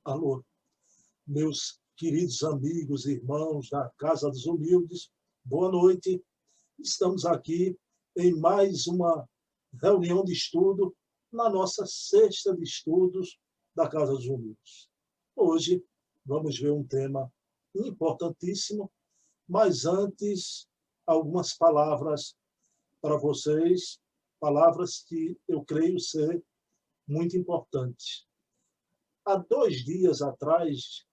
Alô, meus queridos amigos e irmãos da Casa dos Humildes, boa noite. Estamos aqui em mais uma reunião de estudo na nossa cesta de estudos da Casa dos Humildes. Hoje vamos ver um tema importantíssimo, mas antes, algumas palavras para vocês, palavras que eu creio ser muito importantes. Há 2 dias atrás,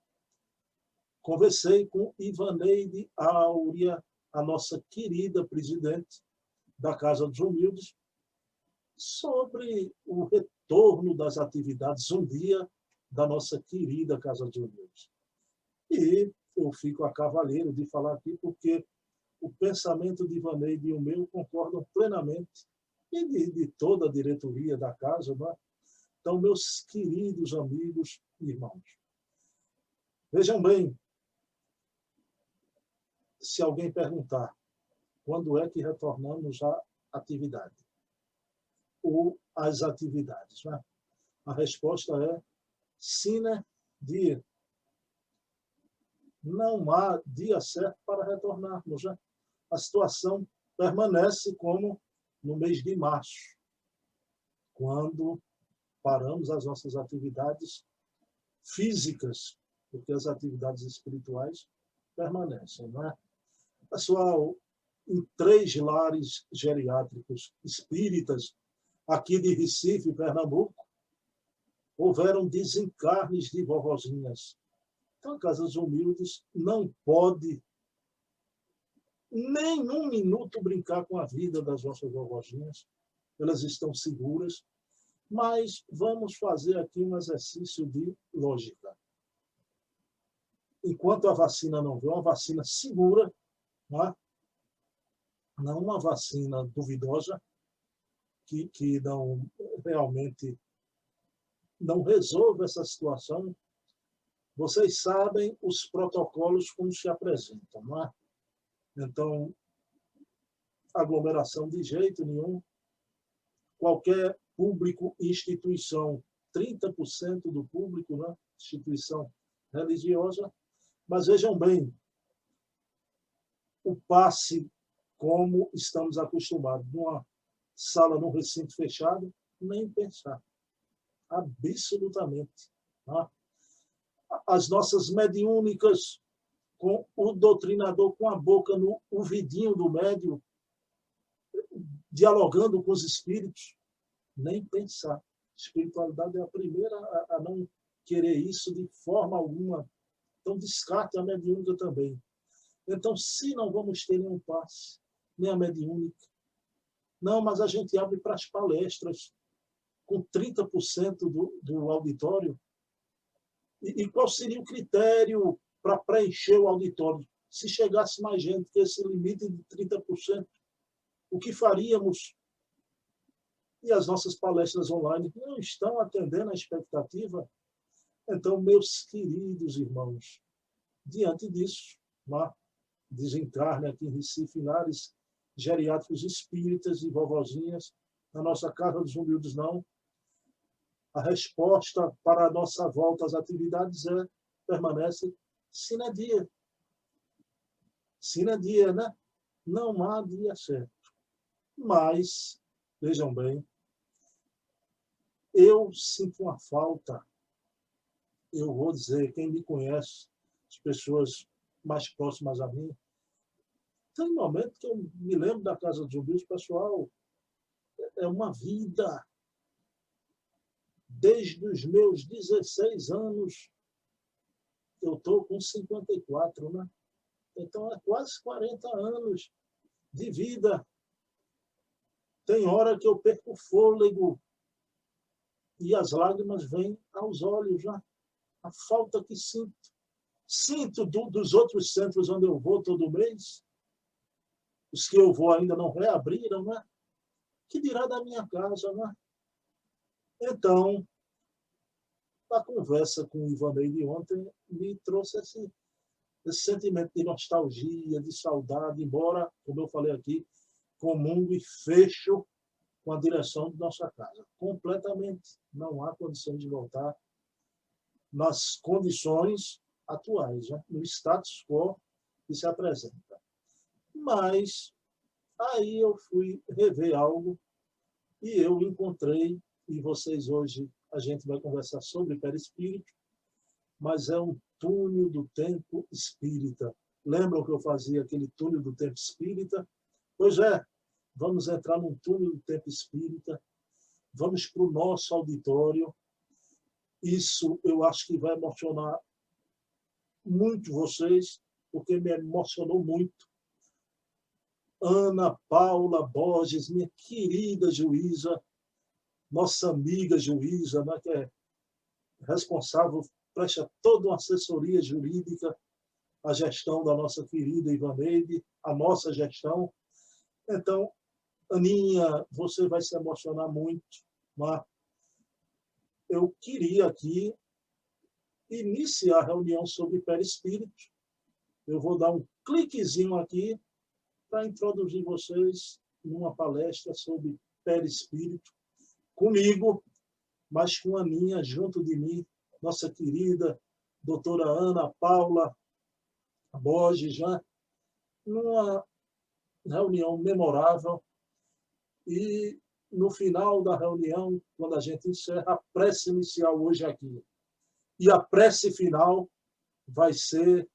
conversei com Ivaneide Áurea, a nossa querida presidente da Casa dos Humildes, sobre o retorno das atividades um dia da nossa querida Casa dos Humildes. E eu fico a cavaleiro de falar aqui porque o pensamento de Ivaneide e o meu concordam plenamente, e de toda a diretoria da casa, não é? Então, meus queridos amigos e irmãos, vejam bem, se alguém perguntar quando é que retornamos à atividade, ou às atividades, né? A resposta é sine die. Não há dia certo para retornarmos, né? A situação permanece como no mês de março, quando paramos as nossas atividades físicas, porque as atividades espirituais permanecem, não é? Pessoal, em 3 lares geriátricos espíritas, aqui de Recife, Pernambuco, houveram desencarnes de vovozinhas. Então, a Casa dos Humildes não pode nem um minuto brincar com a vida das nossas vovozinhas. Elas estão seguras. Mas vamos fazer aqui um exercício de lógica. Enquanto a vacina não vem, uma vacina segura, não uma vacina duvidosa, que não realmente não resolve essa situação, vocês sabem os protocolos como se apresentam, não é? Então, aglomeração de jeito nenhum, qualquer público, instituição, 30% do público, né? Instituição religiosa, mas vejam bem, o passe, como estamos acostumados, numa sala, num recinto fechado, nem pensar, absolutamente. Né? As nossas mediúnicas, com o doutrinador com a boca no ouvidinho do médium, dialogando com os espíritos, nem pensar. Espiritualidade é a primeira a não querer isso de forma alguma. Então, descarte a mediúnica também. Então, se não vamos ter nenhum passe, nem a mediúnica, não, mas a gente abre para as palestras, com 30% do auditório. E qual seria o critério para preencher o auditório? Se chegasse mais gente que esse limite de 30%, o que faríamos? E as nossas palestras online não estão atendendo a expectativa. Então, meus queridos irmãos, diante disso, desencarne aqui em Recife, em lares geriátricos espíritas e vovozinhas, na nossa Casa dos Humildes não. A resposta para a nossa volta às atividades permanece sine die. Sine die, né? Não há dia certo. Mas, vejam bem, eu sinto uma falta, eu vou dizer, quem me conhece, as pessoas mais próximas a mim, tem um momento que eu me lembro da Casa dos Humildes, pessoal, é uma vida. Desde os meus 16 anos, eu estou com 54, né? Então, é quase 40 anos de vida. Tem hora que eu perco o fôlego e as lágrimas vêm aos olhos, né? A falta que sinto. Sinto dos outros centros onde eu vou todo mês. Os que eu vou ainda não reabriram, né? Que dirá da minha casa, né? Então, a conversa com o Ivaneide ontem me trouxe esse sentimento de nostalgia, de saudade, embora, como eu falei aqui, comungo e fecho com a direção de nossa casa. Completamente. Não há condição de voltar. nas condições atuais, né? No status quo que se apresenta. Mas aí eu fui rever algo e eu encontrei, e vocês hoje, a gente vai conversar sobre perispírito, mas é um túnel do tempo espírita. Lembram que eu fazia aquele túnel do tempo espírita? Pois é, vamos entrar num túnel do tempo espírita, vamos para o nosso auditório. Isso eu acho que vai emocionar muito vocês, porque me emocionou muito. Ana Paula Borges, minha querida juíza, nossa amiga juíza, né, que é responsável, presta toda uma assessoria jurídica, a gestão da nossa querida Ivaneide, a nossa gestão. Então, Aninha, você vai se emocionar muito, mas eu queria aqui iniciar a reunião sobre perispírito. Eu vou dar um cliquezinho aqui para introduzir vocês numa palestra sobre perispírito, comigo, mas com a Aninha junto de mim, nossa querida doutora Ana Paula Borges, né? Numa reunião memorável. E no final da reunião, quando a gente encerra, a prece inicial hoje aqui. E a prece final vai ser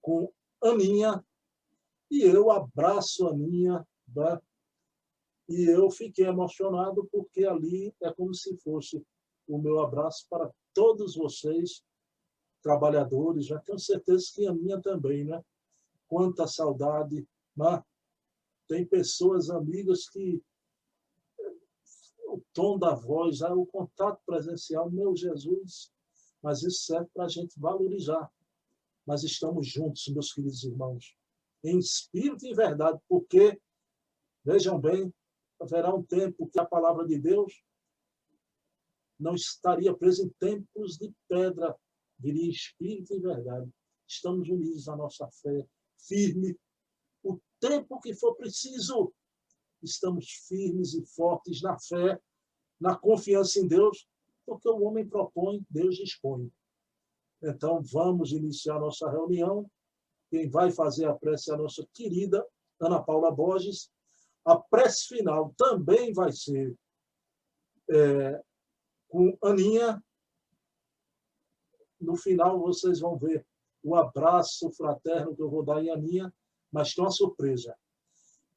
com Aninha, e eu abraço a Aninha, né? E eu fiquei emocionado porque ali é como se fosse o meu abraço para todos vocês, trabalhadores. Já tenho certeza que a minha também, né? Quanta saudade, né? Tem pessoas, amigas, que o tom da voz, o contato presencial, meu Jesus, mas isso serve para a gente valorizar. Mas estamos juntos, meus queridos irmãos, em espírito e em verdade, porque, vejam bem, haverá um tempo que a palavra de Deus não estaria presa em templos de pedra, viria espírito e verdade. Estamos unidos na nossa fé, firme. O tempo que for preciso, estamos firmes e fortes na fé, na confiança em Deus, porque o homem propõe, Deus dispõe. Então, vamos iniciar nossa reunião. Quem vai fazer a prece é a nossa querida Ana Paula Borges. A prece final também vai ser com Aninha. No final, vocês vão ver o abraço fraterno que eu vou dar em Aninha, mas tem uma surpresa.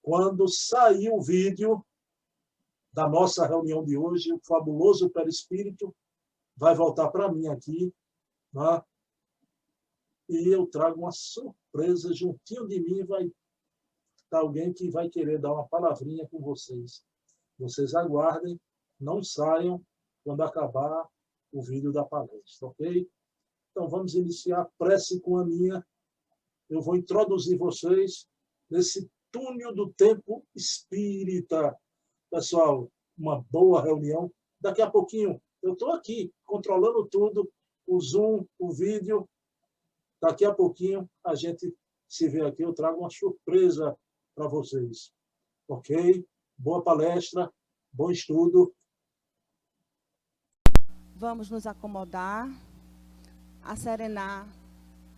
Quando sair o vídeo da nossa reunião de hoje, o fabuloso perispírito vai voltar para mim aqui, né? E eu trago uma surpresa juntinho de mim, vai estar alguém que vai querer dar uma palavrinha com vocês. Vocês aguardem, não saiam quando acabar o vídeo da palestra, ok? Então vamos iniciar a prece com a Aninha. Eu vou introduzir vocês nesse túnel do tempo espírita. Pessoal, uma boa reunião. Daqui a pouquinho, eu estou aqui, controlando tudo, o Zoom, o vídeo. Daqui a pouquinho, a gente se vê aqui, eu trago uma surpresa para vocês. Ok? Boa palestra, bom estudo. Vamos nos acomodar, acerenar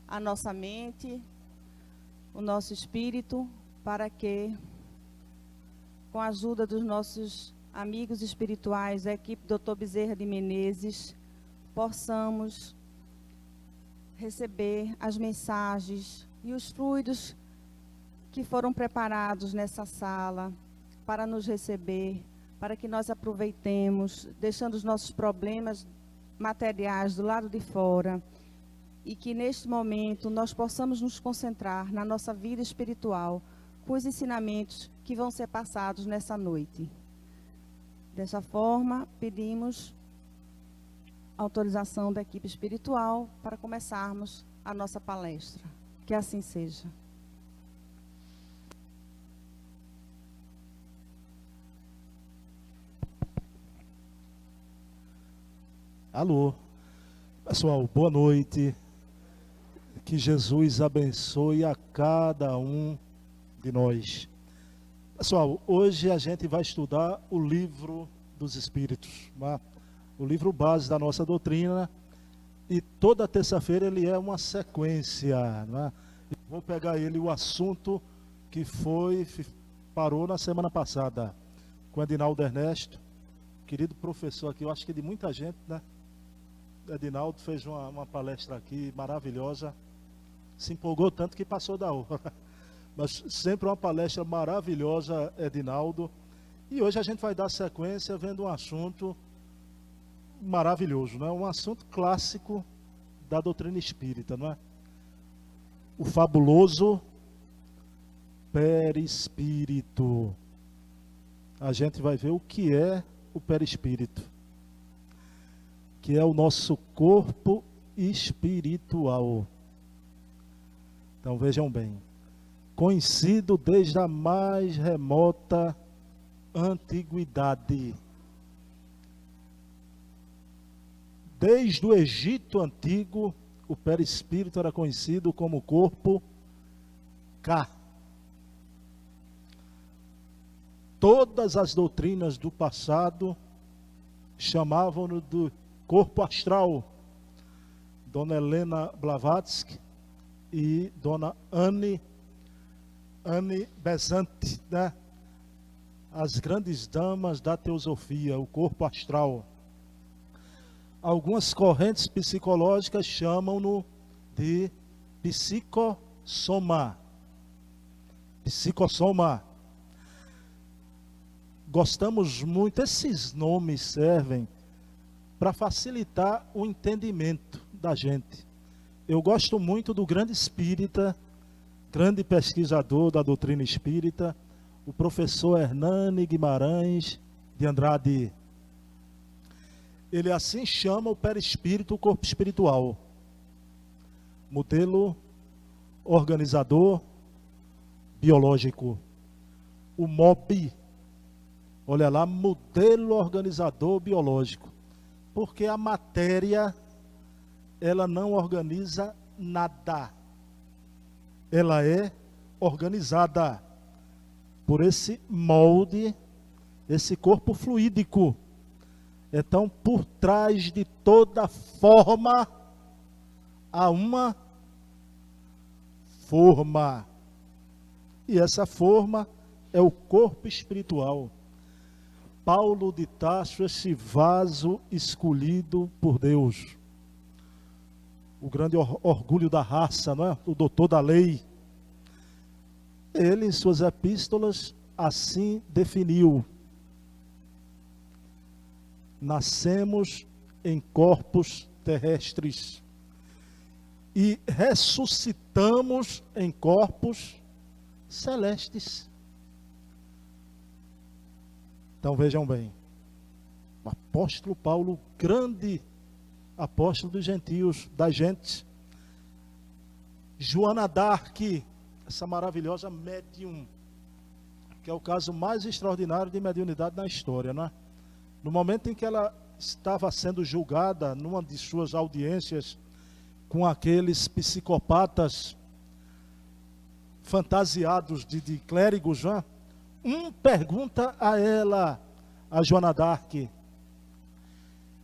a nossa mente, o nosso espírito, para que, com a ajuda dos nossos amigos espirituais, a equipe Dr. Bezerra de Menezes, possamos receber as mensagens e os fluidos que foram preparados nessa sala para nos receber, para que nós aproveitemos, deixando os nossos problemas materiais do lado de fora, e que neste momento nós possamos nos concentrar na nossa vida espiritual, com os ensinamentos que vão ser passados nessa noite. Dessa forma, pedimos autorização da equipe espiritual para começarmos a nossa palestra. Que assim seja. Alô, pessoal, boa noite. Que Jesus abençoe a cada um de nós. Pessoal, hoje a gente vai estudar o Livro dos Espíritos, o livro base da nossa doutrina. E toda terça-feira ele é uma sequência, não é? Vou pegar ele, o assunto que parou na semana passada, com Edinaldo Ernesto, querido professor aqui, eu acho que de muita gente, né? Edinaldo fez uma palestra aqui maravilhosa, se empolgou tanto que passou da hora, mas sempre uma palestra maravilhosa, Edinaldo. E hoje a gente vai dar sequência vendo um assunto maravilhoso, né? Um assunto clássico da doutrina espírita, não é? O fabuloso perispírito. A gente vai ver o que é o perispírito, que é o nosso corpo espiritual. Então vejam bem, conhecido desde a mais remota antiguidade. Desde o Egito Antigo, o perispírito era conhecido como corpo K. Todas as doutrinas do passado chamavam-no de corpo astral. Dona Helena Blavatsky e Dona Anne Besant, né? As grandes damas da teosofia, o corpo astral. Algumas correntes psicológicas chamam-no de psicossoma. Psicossoma. Gostamos muito, esses nomes servem para facilitar o entendimento da gente. Eu gosto muito do grande espírita, grande pesquisador da doutrina espírita, o professor Hernani Guimarães de Andrade. Ele assim chama o perispírito o corpo espiritual. Modelo organizador biológico. O MOB. Olha lá, modelo organizador biológico. Porque a matéria, ela não organiza nada. Ela é organizada por esse molde, esse corpo fluídico. Então, por trás de toda forma, há uma forma. E essa forma é o corpo espiritual. Paulo de Tarso, esse vaso escolhido por Deus. O grande orgulho da raça, não é? O doutor da lei. Ele, em suas epístolas, assim definiu. Nascemos em corpos terrestres e ressuscitamos em corpos celestes. Então vejam bem, o apóstolo Paulo, grande apóstolo dos gentios, da gente. Joana d'Arc, essa maravilhosa médium, que é o caso mais extraordinário de mediunidade na história, não é? No momento em que ela estava sendo julgada numa de suas audiências com aqueles psicopatas fantasiados de clérigos, né? Pergunta a ela, a Joana d'Arc: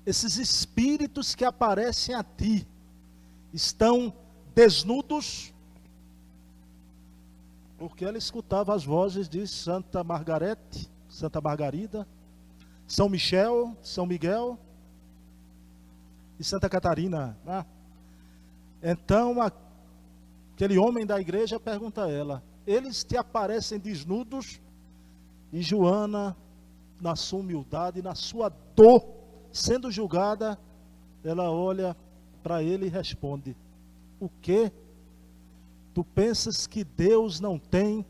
esses espíritos que aparecem a ti estão desnudos? Porque ela escutava as vozes de Santa Margarete, Santa Margarida, São Michel, São Miguel e Santa Catarina, né? Então aquele homem da igreja pergunta a ela: eles te aparecem desnudos? E Joana, na sua humildade, na sua dor, sendo julgada, ela olha para ele e responde: o quê? Tu pensas que Deus não tem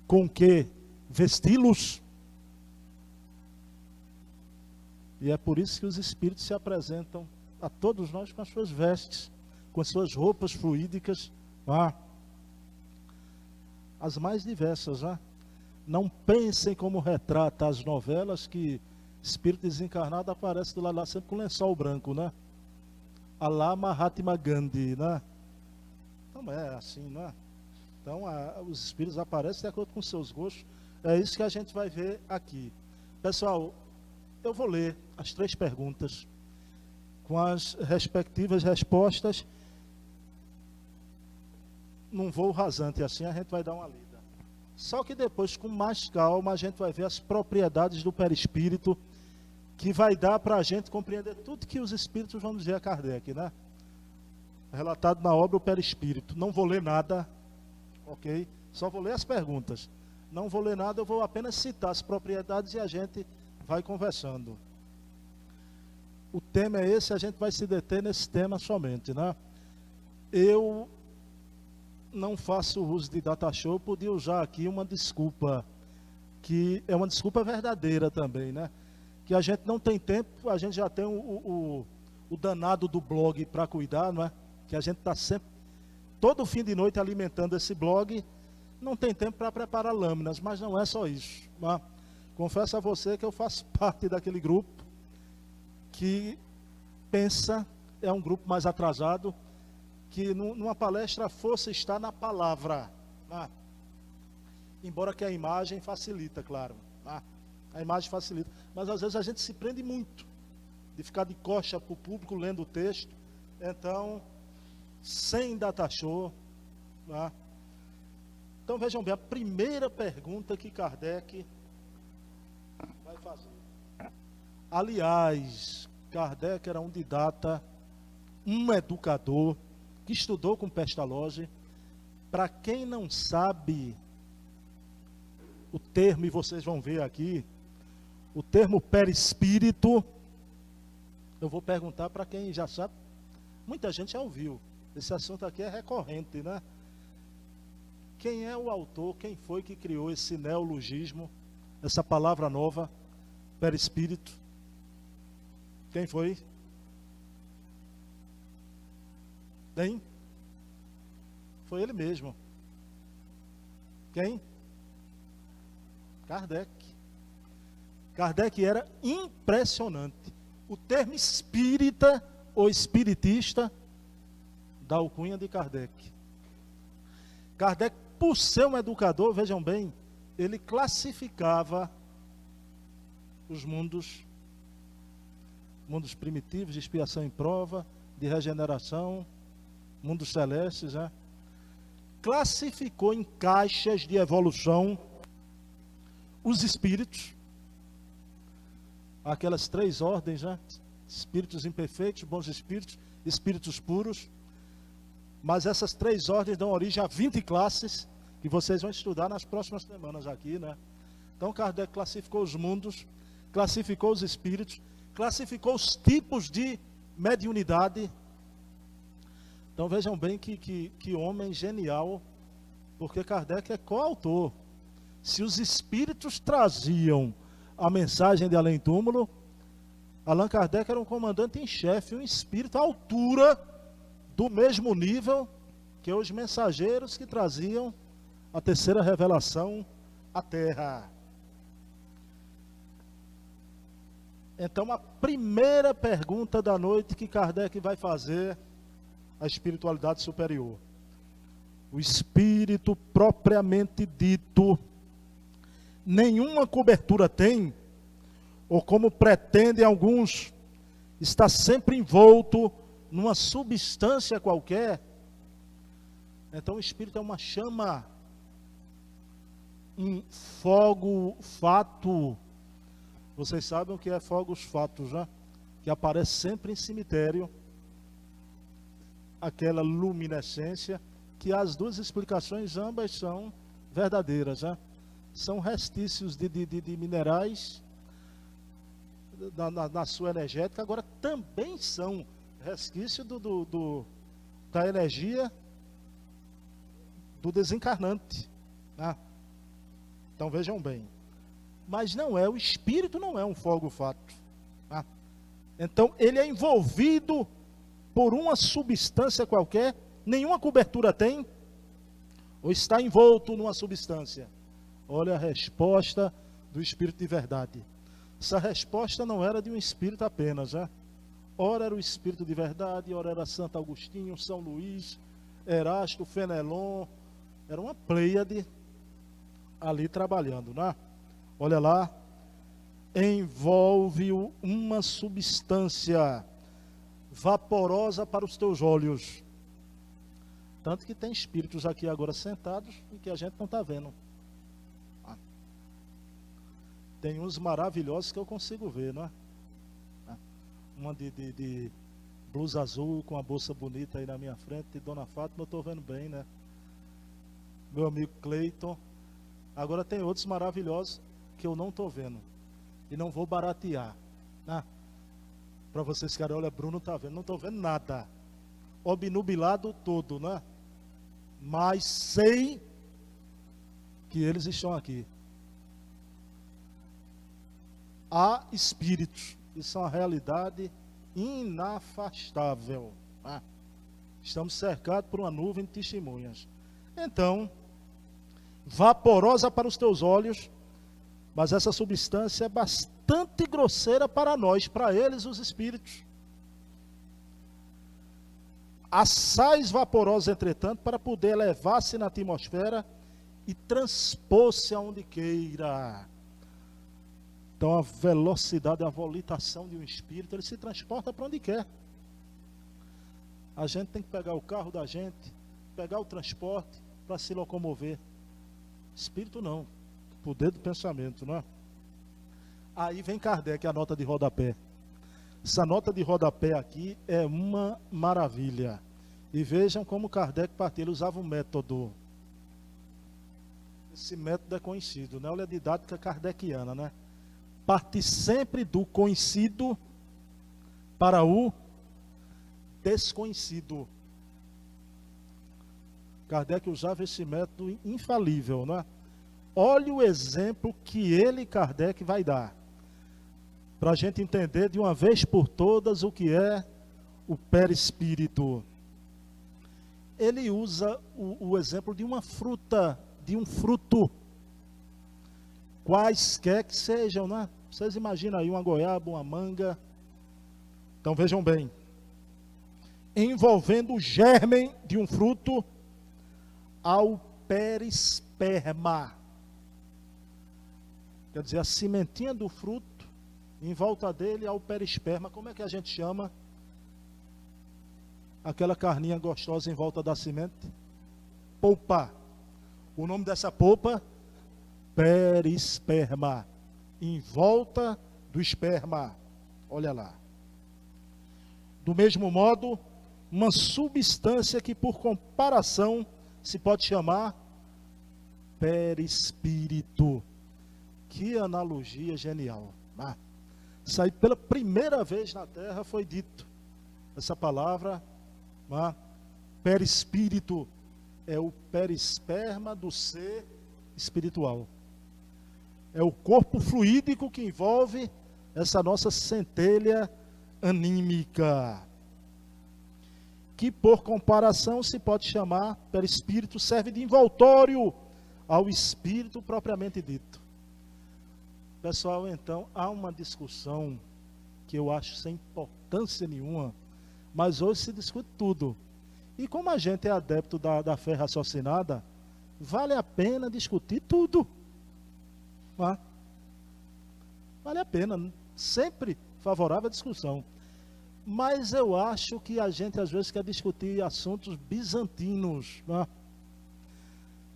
com que vesti-los? E é por isso que os espíritos se apresentam a todos nós com as suas vestes, com as suas roupas fluídicas, as mais diversas, Não pensem como retrata as novelas que espírito desencarnado aparece do lado lá sempre com lençol branco, né? Alá Mahatma Gandhi, né? Não é assim, né? Então os espíritos aparecem de acordo com seus gostos. É isso que a gente vai ver aqui. Pessoal, eu vou ler as 3 perguntas com as respectivas respostas, num voo rasante assim, a gente vai dar uma lida. Só que depois, com mais calma, a gente vai ver as propriedades do perispírito, que vai dar para a gente compreender tudo que os espíritos vão dizer a Kardec, né? Relatado na obra O Perispírito. Não vou ler nada, ok? Só vou ler as perguntas. Não vou ler nada, eu vou apenas citar as propriedades e a gente vai conversando. O tema é esse, a gente vai se deter nesse tema somente, né? Eu não faço uso de data show, podia usar aqui uma desculpa, que é uma desculpa verdadeira também, né? Que a gente não tem tempo, a gente já tem o danado do blog para cuidar, não é? Que a gente está sempre, todo fim de noite alimentando esse blog, não tem tempo para preparar lâminas, mas não é só isso, né? Confesso a você que eu faço parte daquele grupo que pensa, é um grupo mais atrasado, que numa palestra fosse estar na palavra, né? Embora que a imagem facilita, claro, né? A imagem facilita, mas às vezes a gente se prende muito, de ficar de coxa para o público lendo o texto, então, sem data show, né? Então vejam bem, a primeira pergunta que Kardec vai fazer. Aliás, Kardec era um didata, um educador, que estudou com Pestalozzi. Para quem não sabe o termo, e vocês vão ver aqui, o termo perispírito, eu vou perguntar para quem já sabe, muita gente já ouviu, esse assunto aqui é recorrente, né? Quem é o autor, quem foi que criou esse neologismo, essa palavra nova, perispírito? Quem foi? Quem? Foi ele mesmo. Quem? Kardec. Kardec era impressionante. O termo espírita ou espiritista dá alcunha de Kardec. Kardec, por ser um educador, vejam bem, ele classificava os mundos primitivos, de expiação e prova, de regeneração, mundos celestes, né? Classificou em caixas de evolução os espíritos, aquelas 3 ordens, né? Espíritos imperfeitos, bons espíritos, espíritos puros. Mas essas 3 ordens dão origem a 20 classes, que vocês vão estudar nas próximas semanas aqui, né? Então Kardec classificou os mundos, classificou os espíritos, classificou os tipos de mediunidade. Então vejam bem que homem genial, porque Kardec é coautor. Se os espíritos traziam a mensagem de além-túmulo, Allan Kardec era um comandante em chefe, um espírito à altura, do mesmo nível que os mensageiros que traziam a terceira revelação à Terra. Então a primeira pergunta da noite que Kardec vai fazer, a espiritualidade superior. O espírito propriamente dito, nenhuma cobertura tem, ou como pretendem alguns, está sempre envolto numa substância qualquer. Então o espírito é uma chama, um fogo fato. Vocês sabem o que é fogos fatos, né? Que aparece sempre em cemitério, aquela luminescência, que as 2 explicações ambas são verdadeiras, né? São restícios de minerais na sua energética, agora também são resquício da energia do desencarnante, né? Então vejam bem, mas não é, o espírito não é um fogo fato, né? Então ele é envolvido por uma substância qualquer, nenhuma cobertura tem, ou está envolto numa substância? Olha a resposta do espírito de verdade. Essa resposta não era de um espírito apenas, né? Ora era o espírito de verdade, ora era Santo Agostinho, São Luís, Erasto, Fenelon, era uma pleiade ali trabalhando, né? Olha lá, envolve uma substância. vaporosa para os teus olhos. Tanto que tem espíritos aqui agora sentados e que a gente não está vendo. Tem uns maravilhosos que eu consigo ver, não é? Uma de blusa azul com a bolsa bonita aí na minha frente, de Dona Fátima, eu estou vendo bem, né? Meu amigo Cleiton. Agora tem outros maravilhosos que eu não estou vendo. E não vou baratear, né? Para vocês que olha, Bruno está vendo. Não estou vendo nada. Obnubilado todo, né? Mas sei que eles estão aqui. Há espíritos. Isso é uma realidade inafastável. Estamos cercados por uma nuvem de testemunhas. Então, vaporosa para os teus olhos, mas essa substância é bastante grosseira para nós, para eles, os espíritos. Assaz vaporosa, entretanto, para poder elevar-se na atmosfera e transpor-se aonde queira. Então a velocidade, a volitação de um espírito, ele se transporta para onde quer. A gente tem que pegar o carro da gente, pegar o transporte para se locomover. Espírito não, o poder do pensamento, não é? Aí vem Kardec, a nota de rodapé. Essa nota de rodapé aqui é uma maravilha. E vejam como Kardec partiu, ele usava um método. Esse método é conhecido, né? Olha a didática kardeciana, né? Parte sempre do conhecido para o desconhecido. Kardec usava esse método infalível, não é? Olha o exemplo que ele, Kardec, vai dar, para a gente entender de uma vez por todas o que é o perispírito. Ele usa o exemplo de uma fruta, de um fruto, quaisquer que sejam, né? Vocês imaginam aí uma goiaba, uma manga. Então vejam bem, envolvendo o germe de um fruto ao perisperma. Quer dizer, a sementinha do fruto, em volta dele ao perisperma. Como é que a gente chama aquela carninha gostosa em volta da semente? Polpa. O nome dessa polpa? Perisperma. Em volta do esperma. Olha lá. Do mesmo modo, uma substância que por comparação se pode chamar perispírito. Que analogia genial. Isso aí pela primeira vez na Terra foi dito. Essa palavra, perispírito, é o perisperma do ser espiritual. É o corpo fluídico que envolve essa nossa centelha anímica, que por comparação se pode chamar perispírito, serve de envoltório ao espírito propriamente dito. Pessoal, então, há uma discussão que eu acho sem importância nenhuma, mas hoje se discute tudo. E como a gente é adepto da fé raciocinada, vale a pena discutir tudo. Vale a pena, sempre favorável à discussão. Mas eu acho que a gente às vezes quer discutir assuntos bizantinos.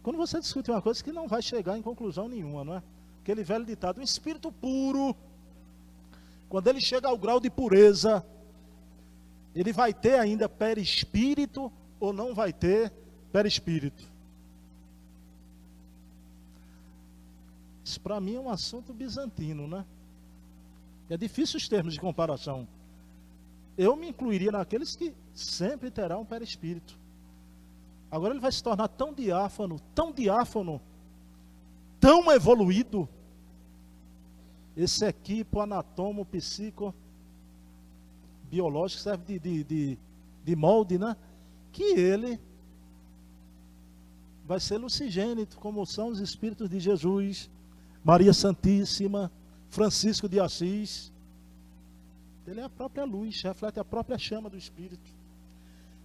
Quando você discute uma coisa que não vai chegar em conclusão nenhuma, não é? Aquele velho ditado, um espírito puro, quando ele chega ao grau de pureza, ele vai ter ainda perispírito ou não vai ter perispírito? Isso para mim é um assunto bizantino, né? É difícil os termos de comparação. Eu me incluiria naqueles que sempre terão um perispírito. Agora ele vai se tornar tão diáfano, tão evoluído. Esse equipo anatomo, psico, biológico serve de molde, né? Que ele vai ser lucigênito, como são os espíritos de Jesus, Maria Santíssima, Francisco de Assis. Ele é a própria luz, reflete a própria chama do Espírito.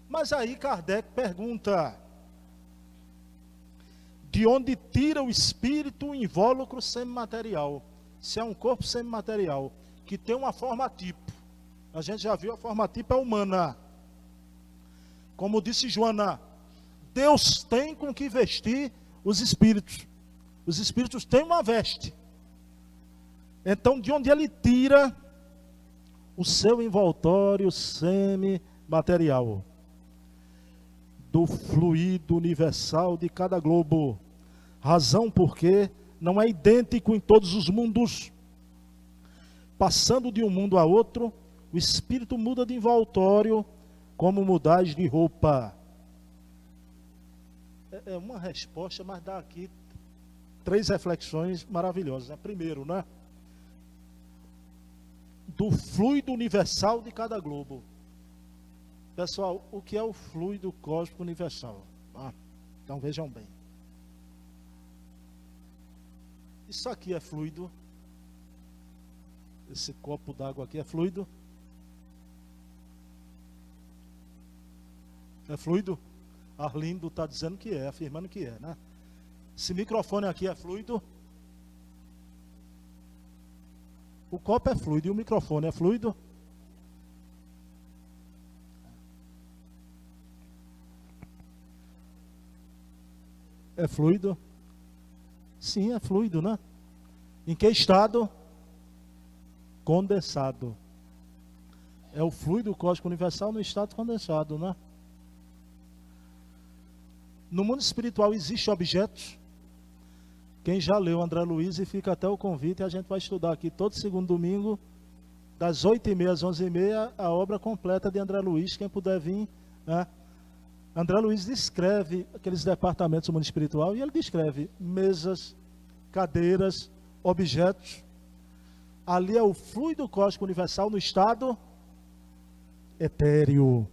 Mas aí Kardec pergunta: de onde tira o Espírito o invólucro semimaterial? Se é um corpo semimaterial, que tem uma forma tipo, A gente já viu a forma tipo é humana. Como disse Joana, Deus tem com que vestir os espíritos. Os espíritos têm uma veste. Então, de onde ele tira o seu envoltório semimaterial? Do fluido universal de cada globo. Razão porque não é idêntico em todos os mundos. Passando de um mundo a outro, o espírito muda de envoltório, como mudais de roupa. É uma resposta, mas dá aqui 3 reflexões maravilhosas. Primeiro, né? Do fluido universal de cada globo. Pessoal, o que é o fluido cósmico universal? Então vejam bem. Isso aqui é fluido. Esse copo d'água aqui é fluido. É fluido? Arlindo está dizendo que é, afirmando que é, né? Esse microfone aqui é fluido. O copo é fluido e o microfone é fluido. É fluido? Sim, é fluido, né? Em que estado? Condensado. É o fluido cósmico universal no estado condensado, né? No mundo espiritual existem objetos. Quem já leu André Luiz, e fica até o convite, a gente vai estudar aqui todo segundo domingo, das 8h30 às 11h30, a obra completa de André Luiz, quem puder vir, né? André Luiz descreve aqueles departamentos do mundo espiritual, e ele descreve mesas, cadeiras, objetos. Ali é o fluido cósmico universal no estado etéreo.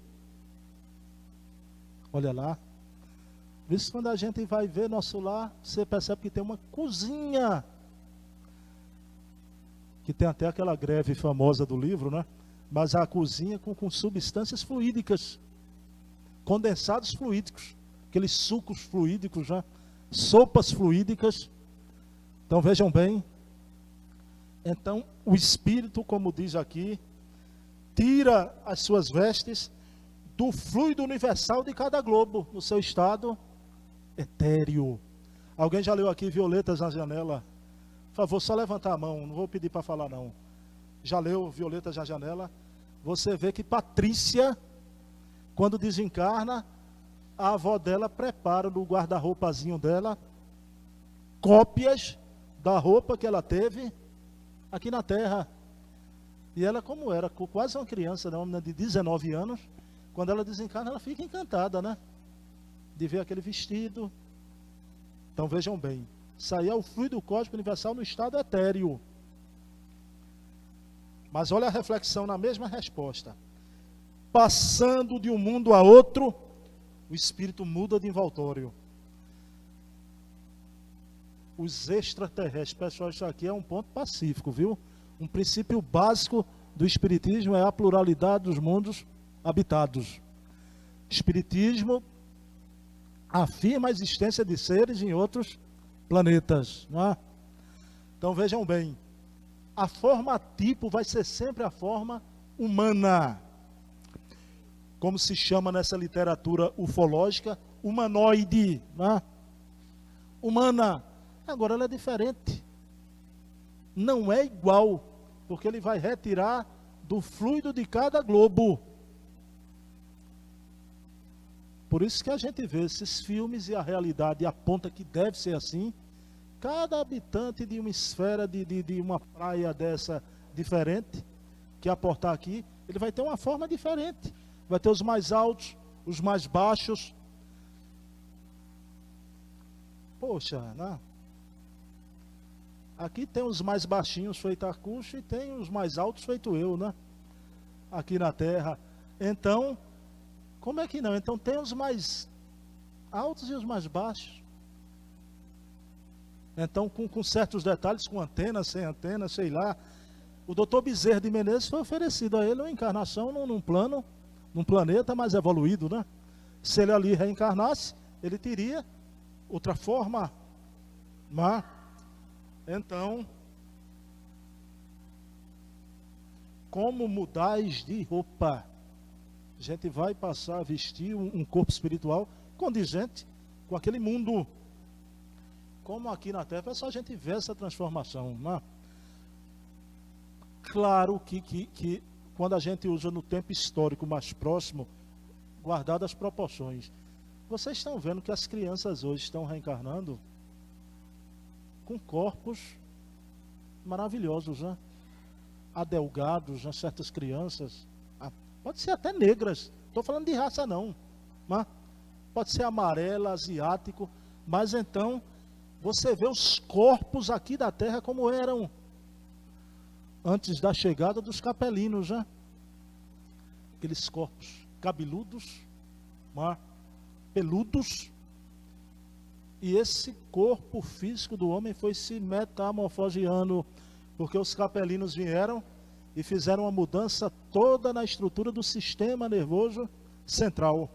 Olha lá. Por isso, quando a gente vai ver nosso lar, você percebe que tem uma cozinha. Que tem até aquela greve famosa do livro, né? Mas a cozinha com substâncias fluídicas. Condensados fluídicos. Aqueles sucos fluídicos, né? Sopas fluídicas. Então vejam bem. Então o espírito, como diz aqui, tira as suas vestes do fluido universal de cada globo, no seu estado etéreo. Alguém já leu aqui Violetas na Janela? Por favor, só levantar a mão, não vou pedir para falar não. Já leu Violetas na Janela? Você vê que Patrícia, quando desencarna, a avó dela prepara no guarda-roupazinho dela cópias da roupa que ela teve aqui na Terra. E ela, como era quase uma criança, né, uma menina de 19 anos, quando ela desencarna, ela fica encantada, né? De ver aquele vestido. Então vejam bem, isso aí é o fluido cósmico universal no estado etéreo. Mas olha a reflexão na mesma resposta. Passando de um mundo a outro, o espírito muda de envoltório. Os extraterrestres, pessoal, isso aqui é um ponto pacífico, viu? Um princípio básico do espiritismo é a pluralidade dos mundos habitados. Espiritismo afirma a existência de seres em outros planetas, não é? Então vejam bem, a forma tipo vai ser sempre a forma humana, como se chama nessa literatura ufológica, humanoide, não é? Humana. Agora ela é diferente, não é igual, porque ele vai retirar do fluido de cada globo. Por isso que a gente vê esses filmes e a realidade aponta que deve ser assim. Cada habitante de uma esfera, de uma praia dessa diferente, que aportar aqui, ele vai ter uma forma diferente. Vai ter os mais altos, os mais baixos. Poxa, né? Aqui tem os mais baixinhos feito Arcucho e tem os mais altos feito eu, né? Aqui na Terra. Então, como é que não? Então tem os mais altos e os mais baixos. Então, com certos detalhes, com antena, sem antena, sei lá. O doutor Bezerra de Menezes foi oferecido a ele uma encarnação num plano, num planeta mais evoluído, né? Se ele ali reencarnasse, ele teria outra forma. Mas, então, como mudais de roupa. A gente vai passar a vestir um corpo espiritual condizente com aquele mundo. Como aqui na Terra, é só a gente ver essa transformação, não é? Claro que quando a gente usa no tempo histórico mais próximo, guardadas as proporções, vocês estão vendo que as crianças hoje estão reencarnando com corpos maravilhosos, né? Adelgados, né? Certas crianças, pode ser até negras, estou falando de raça não, né? Pode ser amarela, asiático, mas então você vê os corpos aqui da Terra como eram antes da chegada dos capelinos, né? Aqueles corpos cabeludos, né? Peludos, e esse corpo físico do homem foi se metamorfoseando, porque os capelinos vieram e fizeram uma mudança toda na estrutura do sistema nervoso central.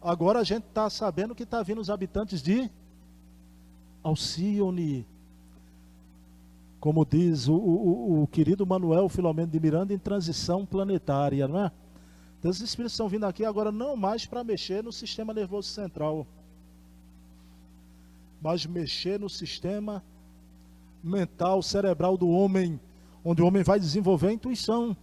Agora a gente está sabendo que está vindo os habitantes de Alcione, como diz o querido Manuel Filomeno de Miranda, em transição planetária, não é? Então, os espíritos estão vindo aqui agora não mais para mexer no sistema nervoso central, mas mexer no sistema mental, cerebral do homem, onde o homem vai desenvolver a intuição.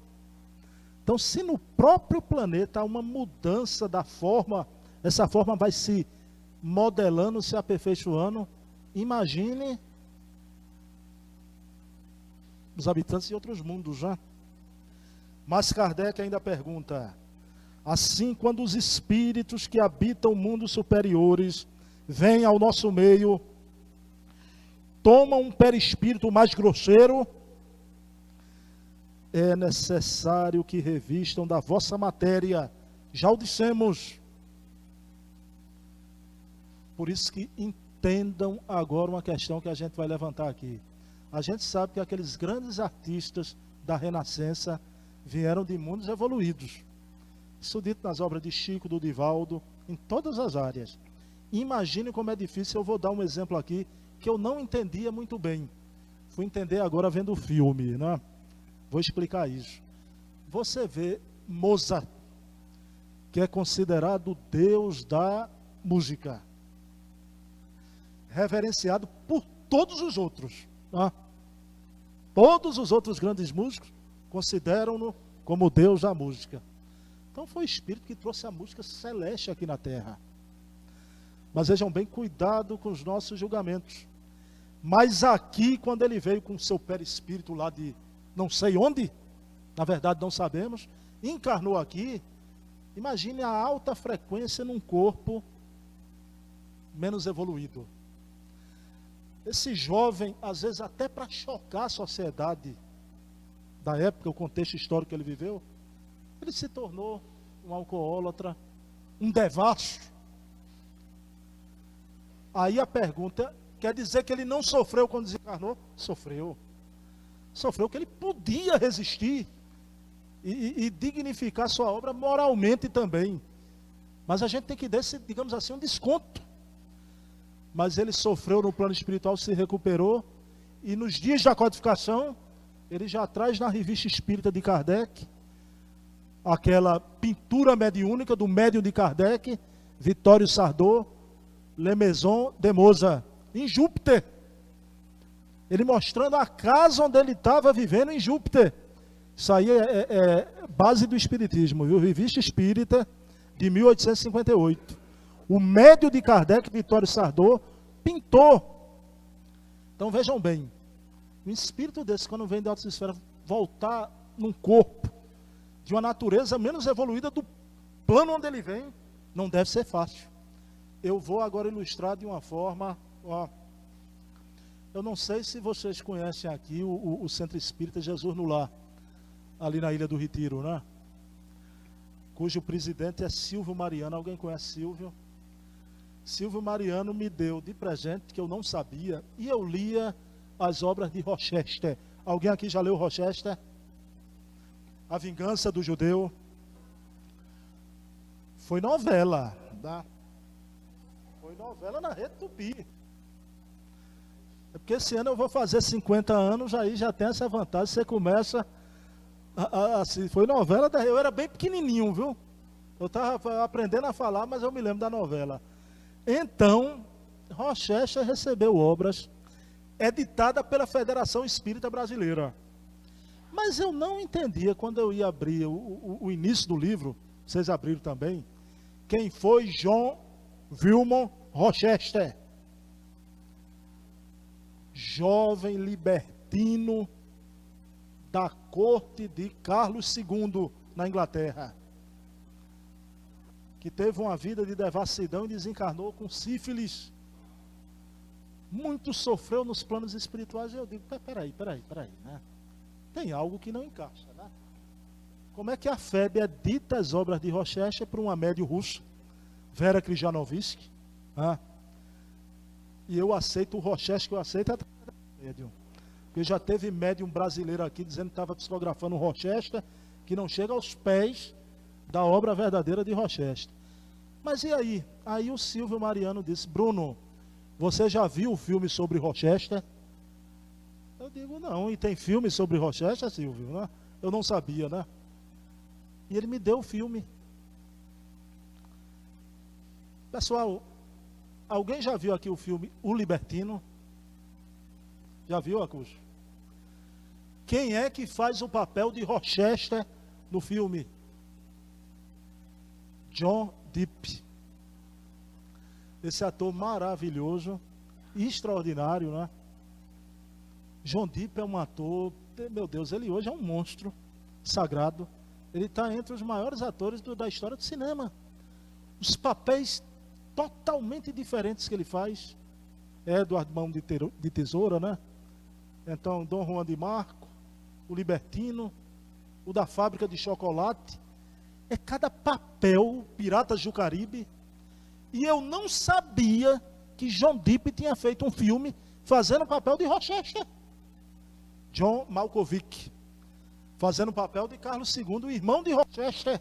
Então, se no próprio planeta há uma mudança da forma, essa forma vai se modelando, se aperfeiçoando, imagine os habitantes de outros mundos, já. Mas Kardec ainda pergunta: assim, quando os espíritos que habitam mundos superiores vêm ao nosso meio, tomam um perispírito mais grosseiro, é necessário que revistam da vossa matéria. Já o dissemos. Por isso que entendam agora uma questão que a gente vai levantar aqui. A gente sabe que aqueles grandes artistas da Renascença vieram de mundos evoluídos. Isso dito nas obras de Chico, do Divaldo, em todas as áreas. Imagine como é difícil. Eu vou dar um exemplo aqui que eu não entendia muito bem. Fui entender agora vendo o filme, né? Vou explicar isso. Você vê Mozart, que é considerado o deus da música, reverenciado por todos os outros, né? Todos os outros grandes músicos consideram-no como o deus da música. Então foi o Espírito que trouxe a música celeste aqui na Terra. Mas vejam bem, cuidado com os nossos julgamentos. Mas aqui, quando ele veio com o seu perispírito lá de não sei onde, na verdade não sabemos, encarnou aqui, imagine a alta frequência num corpo menos evoluído. Esse jovem, às vezes até para chocar a sociedade da época, o contexto histórico que ele viveu, ele se tornou um alcoólatra, um devasso. Aí a pergunta, quer dizer que ele não sofreu quando desencarnou? Sofreu. Sofreu que ele podia resistir e dignificar sua obra moralmente também. Mas a gente tem que dar, digamos assim, um desconto. Mas ele sofreu no plano espiritual, se recuperou, e nos dias da codificação, ele já traz na revista espírita de Kardec, aquela pintura mediúnica do médium de Kardec, Vittorio Sardô, Le Maison de Moza, em Júpiter. Ele mostrando a casa onde ele estava vivendo em Júpiter. Isso aí é base do Espiritismo, viu? Revista Espírita de 1858. O médium de Kardec, Vittorio Sardô, pintou. Então vejam bem, um espírito desse, quando vem da alta esfera, voltar num corpo de uma natureza menos evoluída do plano onde ele vem, não deve ser fácil. Eu vou agora ilustrar de uma forma, ó, eu não sei se vocês conhecem aqui o Centro Espírita Jesus no Lar, ali na Ilha do Retiro, né? Cujo presidente é Silvio Mariano. Alguém conhece Silvio? Silvio Mariano me deu de presente, que eu não sabia, e eu lia as obras de Rochester. Alguém aqui já leu Rochester? A Vingança do Judeu. Foi novela, tá? Foi novela na Rede Tupi. É porque esse ano eu vou fazer 50 anos, aí já tem essa vantagem, você começa assim, foi novela, eu era bem pequenininho, viu? Eu estava aprendendo a falar, mas eu me lembro da novela. Então, Rochester recebeu obras editada pela Federação Espírita Brasileira. Mas eu não entendia, quando eu ia abrir o início do livro, vocês abriram também, quem foi John Wilmot Rochester. Jovem libertino da corte de Carlos II, na Inglaterra, que teve uma vida de devassidão e desencarnou com sífilis. Muito sofreu nos planos espirituais. E eu digo, peraí, né? Tem algo que não encaixa, né? Como é que a FEB edita as obras de Rochester para uma médium russa, Vera Krjanovsky, né? E eu aceito o Rochester, que eu aceito é médium. Porque já teve médium brasileiro aqui dizendo que estava psicografando um Rochester, que não chega aos pés da obra verdadeira de Rochester. Mas e aí? Aí o Silvio Mariano disse, Bruno, você já viu o filme sobre Rochester? Eu digo, não, e tem filme sobre Rochester, Silvio, né? Eu não sabia, né? E ele me deu o filme. Pessoal, alguém já viu aqui o filme O Libertino? Já viu, Acujo? Quem é que faz o papel de Rochester no filme? John Deep. Esse ator maravilhoso, extraordinário, né? John Deep é um ator, meu Deus, ele hoje é um monstro sagrado. Ele está entre os maiores atores da história do cinema. Os papéis totalmente diferentes que ele faz. Edward Mão de Tesoura, né? Então, Dom Juan de Marco, o Libertino, o da Fábrica de Chocolate. É cada papel, Piratas do Caribe. E eu não sabia que John Deep tinha feito um filme fazendo o papel de Rochester. John Malkovich, fazendo o papel de Carlos II, o irmão de Rochester.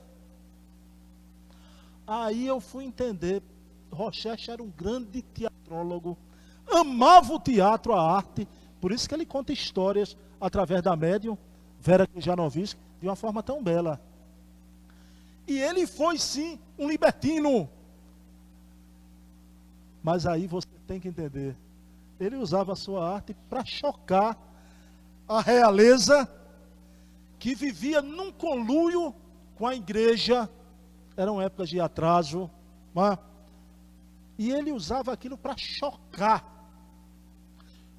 Aí eu fui entender, Rochester era um grande teatrólogo, amava o teatro, a arte, por isso que ele conta histórias através da médium, Vera Krjanovsky, de uma forma tão bela. E ele foi sim um libertino. Mas aí você tem que entender, ele usava a sua arte para chocar a realeza que vivia num conluio com a igreja. Eram épocas de atraso, né? E ele usava aquilo para chocar.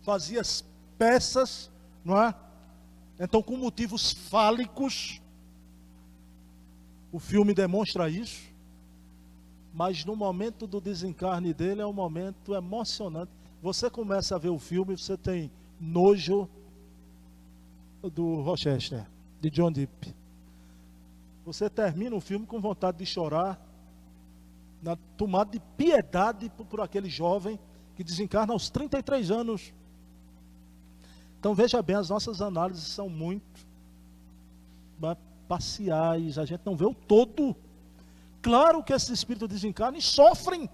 Fazia as peças, não é? Então, com motivos fálicos. O filme demonstra isso. Mas no momento do desencarne dele é um momento emocionante. Você começa a ver o filme, você tem nojo do Rochester, de John Deep. Você termina o filme com vontade de chorar, na tomada de piedade por aquele jovem que desencarna aos 33 anos. Então veja bem, as nossas análises são muito parciais, a gente não vê o todo. Claro que esses espíritos desencarnam e sofrem.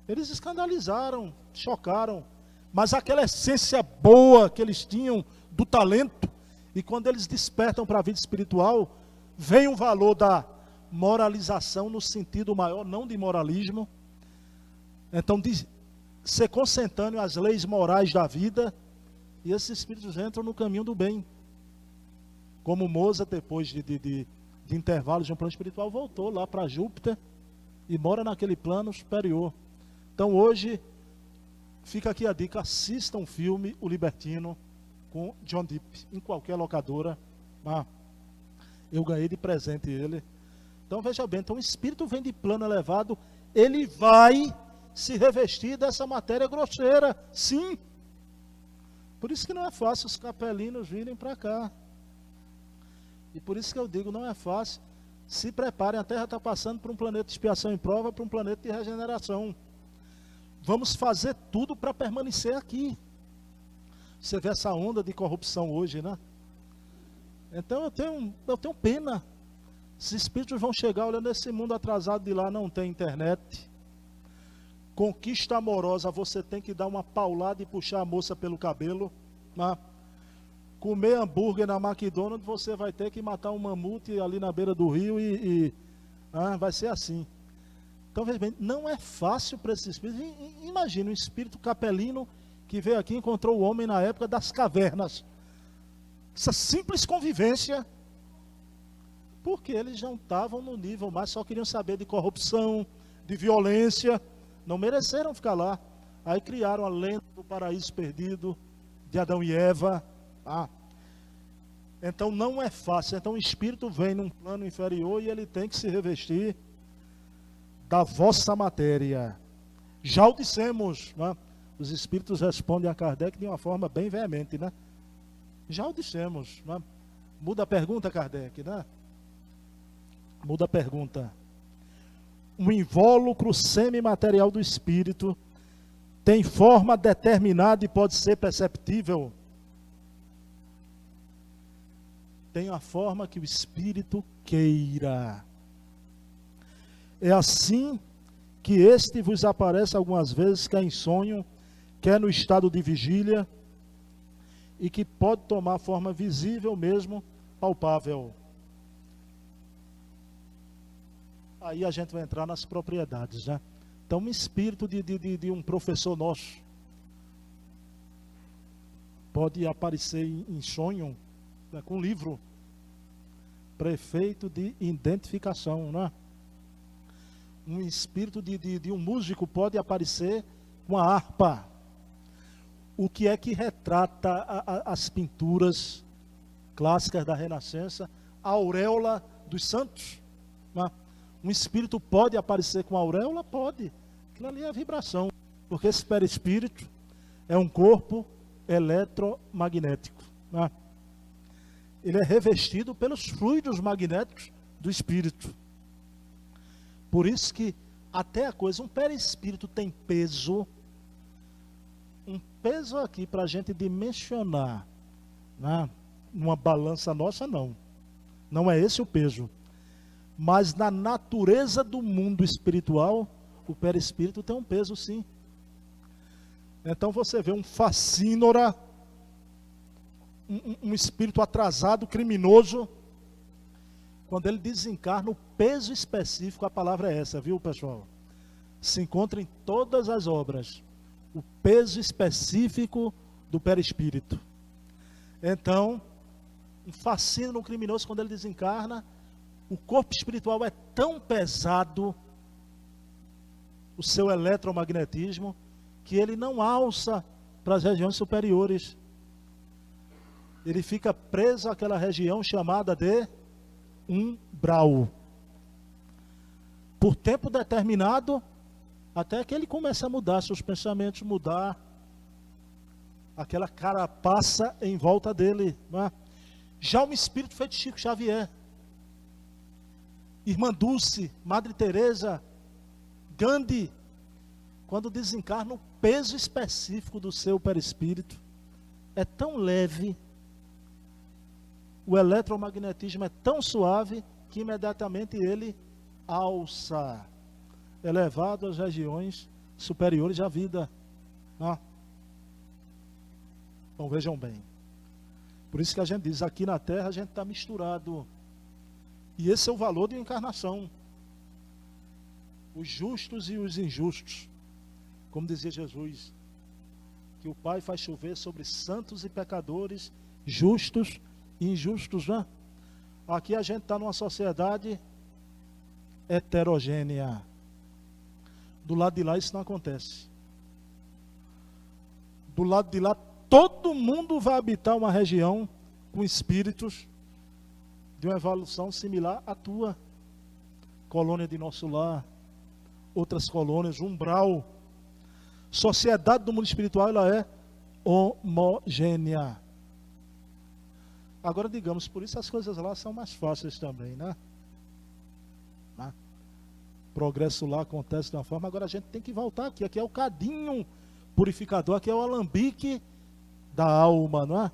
Eles escandalizaram, chocaram, mas aquela essência boa que eles tinham do talento, e quando eles despertam para a vida espiritual, vem o valor da moralização no sentido maior, não de moralismo. Então, de ser consentâneo às leis morais da vida, e esses espíritos entram no caminho do bem. Como Mozart, depois de intervalos de um plano espiritual, voltou lá para Júpiter e mora naquele plano superior. Então hoje, fica aqui a dica, assistam o filme O Libertino, com John Deep, em qualquer locadora. Eu ganhei de presente ele. Então veja bem, então o espírito vem de plano elevado, ele vai se revestir dessa matéria grosseira, sim. Por isso que não é fácil os capelinos virem para cá. E por isso que eu digo, não é fácil. Se preparem, a Terra está passando por um planeta de expiação e prova, para um planeta de regeneração. Vamos fazer tudo para permanecer aqui. Você vê essa onda de corrupção hoje, né? Então eu tenho pena. Esses espíritos vão chegar olhando esse mundo atrasado de lá, não tem internet. Conquista amorosa, você tem que dar uma paulada e puxar a moça pelo cabelo. Né? Comer hambúrguer na McDonald's, você vai ter que matar um mamute ali na beira do rio vai ser assim. Então, veja bem, não é fácil para esse espírito. Imagina um espírito capelino que veio aqui e encontrou o homem na época das cavernas. Essa simples convivência, porque eles já estavam no nível mais, só queriam saber de corrupção, de violência, não mereceram ficar lá. Aí criaram a lenda do paraíso perdido, de Adão e Eva. Então não é fácil. Então o espírito vem num plano inferior e ele tem que se revestir da vossa matéria. Já o dissemos, né? Os espíritos respondem a Kardec de uma forma bem veemente, né? Já o dissemos, né? Muda a pergunta, Kardec, né? Muda a pergunta. O invólucro semimaterial do espírito tem forma determinada e pode ser perceptível? Tem a forma que o espírito queira. É assim que este vos aparece algumas vezes, quer em sonho, quer no estado de vigília, e que pode tomar forma visível mesmo, palpável. Aí a gente vai entrar nas propriedades, né? Então, um espírito de um professor nosso pode aparecer em sonho, né, com livro, prefeito de identificação, né? Um espírito de um músico pode aparecer com a harpa. O que é que retrata as pinturas clássicas da Renascença? A auréola dos santos, né? Um espírito pode aparecer com a auréola? Pode. Aquilo ali é a vibração. Porque esse perispírito é um corpo eletromagnético, né? Ele é revestido pelos fluidos magnéticos do espírito. Por isso que até a coisa, um perispírito tem peso. Um peso aqui para a gente dimensionar, né? Numa balança nossa, não. Não é esse o peso. Mas na natureza do mundo espiritual, o perispírito tem um peso, sim. Então você vê um facínora, um espírito atrasado, criminoso, quando ele desencarna, o peso específico, a palavra é essa, viu, pessoal? Se encontra em todas as obras. O peso específico do perispírito. Então, um fascínio no criminoso, quando ele desencarna, o corpo espiritual é tão pesado, o seu eletromagnetismo, que ele não alça para as regiões superiores. Ele fica preso àquela região chamada de umbral. Por tempo determinado, até que ele começa a mudar, seus pensamentos mudar, aquela carapaça em volta dele, né? Já um espírito feito Chico Xavier, Irmã Dulce, Madre Teresa, Gandhi, quando desencarna, o peso específico do seu perispírito é tão leve, o eletromagnetismo é tão suave, que imediatamente ele alça, elevado às regiões superiores à vida. Então vejam bem, por isso que a gente diz, aqui na Terra a gente está misturado, e esse é o valor de encarnação, os justos e os injustos, como dizia Jesus, que o Pai faz chover sobre santos e pecadores, justos e injustos, né? Aqui a gente está numa sociedade heterogênea. Do lado de lá isso não acontece. Do lado de lá todo mundo vai habitar uma região com espíritos de uma evolução similar à tua. Colônia de Nosso Lar, outras colônias, umbral. Sociedade do mundo espiritual, ela é homogênea. Agora, digamos, por isso as coisas lá são mais fáceis também, né? Progresso lá acontece de uma forma, agora a gente tem que voltar aqui. Aqui é o cadinho purificador, aqui é o alambique da alma, não é?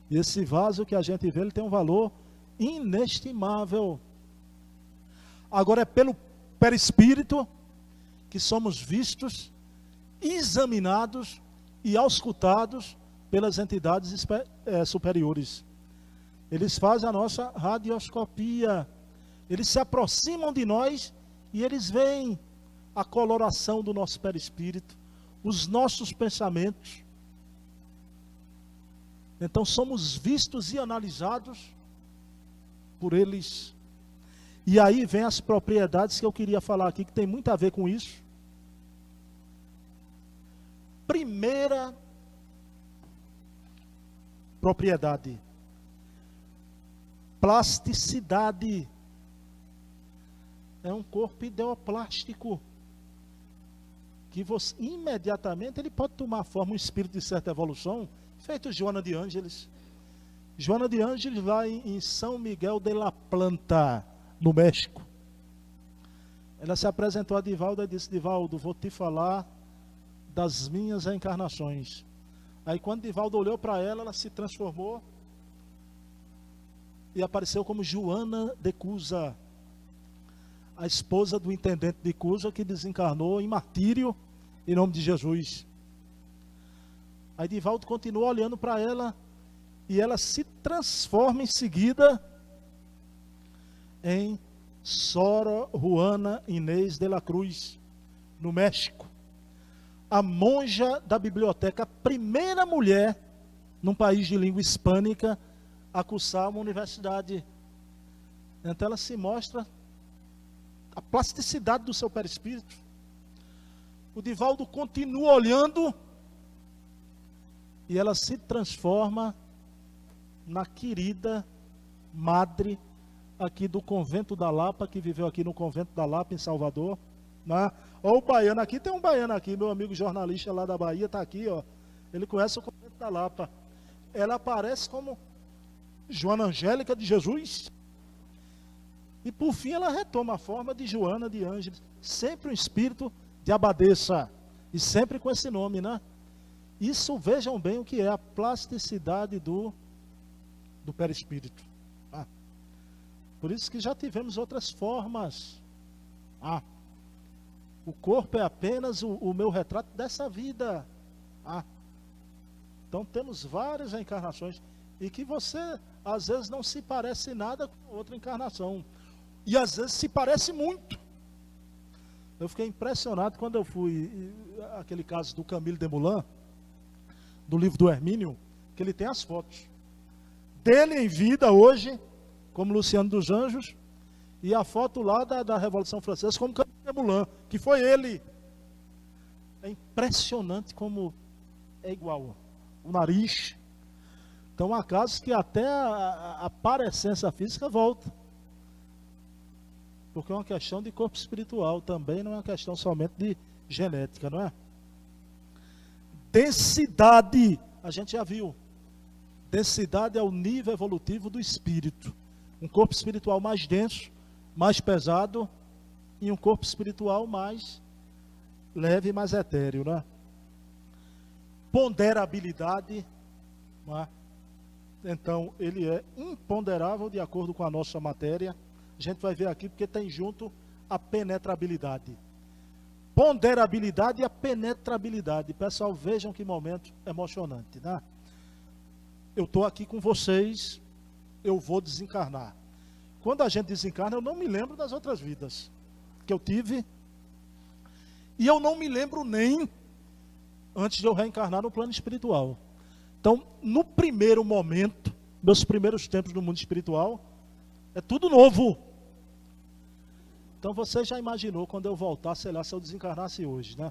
E esse vaso que a gente vê, ele tem um valor inestimável. Agora é pelo perispírito que somos vistos examinados e auscultados pelas entidades superiores. Eles fazem a nossa radioscopia. Eles se aproximam de nós e eles veem a coloração do nosso perispírito, os nossos pensamentos. Então somos vistos e analisados por eles. E aí vem as propriedades que eu queria falar aqui, que tem muito a ver com isso. Primeira propriedade: plasticidade. É um corpo ideoplástico, que você, imediatamente ele pode tomar forma, um espírito de certa evolução, feito Joana de Ângeles. Joana de Ângeles lá em São Miguel de la Planta, no México. Ela se apresentou a Divaldo e disse: Divaldo, vou te falar das minhas reencarnações. Aí quando Divaldo olhou para ela, ela se transformou e apareceu como Joana de Cusa, a esposa do intendente de Cusa, que desencarnou em martírio em nome de Jesus. Aí Divaldo continua olhando para ela e ela se transforma em seguida em Sora Juana Inês de la Cruz, no México. A monja da biblioteca, a primeira mulher num país de língua hispânica a cursar uma universidade. Então ela se mostra a plasticidade do seu perispírito. O Divaldo continua olhando e ela se transforma na querida madre aqui do Convento da Lapa, que viveu aqui no Convento da Lapa, em Salvador. Olha o baiano aqui, tem um baiano aqui, meu amigo jornalista lá da Bahia, está aqui, ó. Ele conhece o Convento da Lapa. Ela aparece como Joana Angélica de Jesus. E por fim ela retoma a forma de Joana de Ângeles, sempre um espírito de abadesa, e sempre com esse nome, né? Isso, vejam bem o que é a plasticidade do perispírito. Por isso que já tivemos outras formas. O corpo é apenas o meu retrato dessa vida. Então temos várias encarnações, e que você às vezes não se parece nada com outra encarnação, e às vezes se parece muito. Eu fiquei impressionado quando eu fui, aquele caso do Camille Desmoulins, do livro do Hermínio, que ele tem as fotos dele em vida hoje, como Luciano dos Anjos, e a foto lá da Revolução Francesa como Camille Desmoulins, que foi ele. É impressionante como é igual o nariz. Então há casos que até a parecência física volta, porque é uma questão de corpo espiritual também, não é uma questão somente de genética, não é? Densidade, a gente já viu. Densidade é o nível evolutivo do espírito. Um corpo espiritual mais denso, mais pesado, e um corpo espiritual mais leve e mais etéreo, né? Ponderabilidade, né? Então ele é imponderável de acordo com a nossa matéria. A gente vai ver aqui porque tem junto a penetrabilidade. Ponderabilidade e a penetrabilidade. Pessoal, vejam que momento emocionante, né? Eu estou aqui com vocês, eu vou desencarnar. Quando a gente desencarna, eu não me lembro das outras vidas que eu tive, e eu não me lembro nem antes de eu reencarnar no plano espiritual. Então, no primeiro momento, meus primeiros tempos no mundo espiritual, é tudo novo. Então você já imaginou quando eu voltasse, sei lá, se eu desencarnasse hoje, né?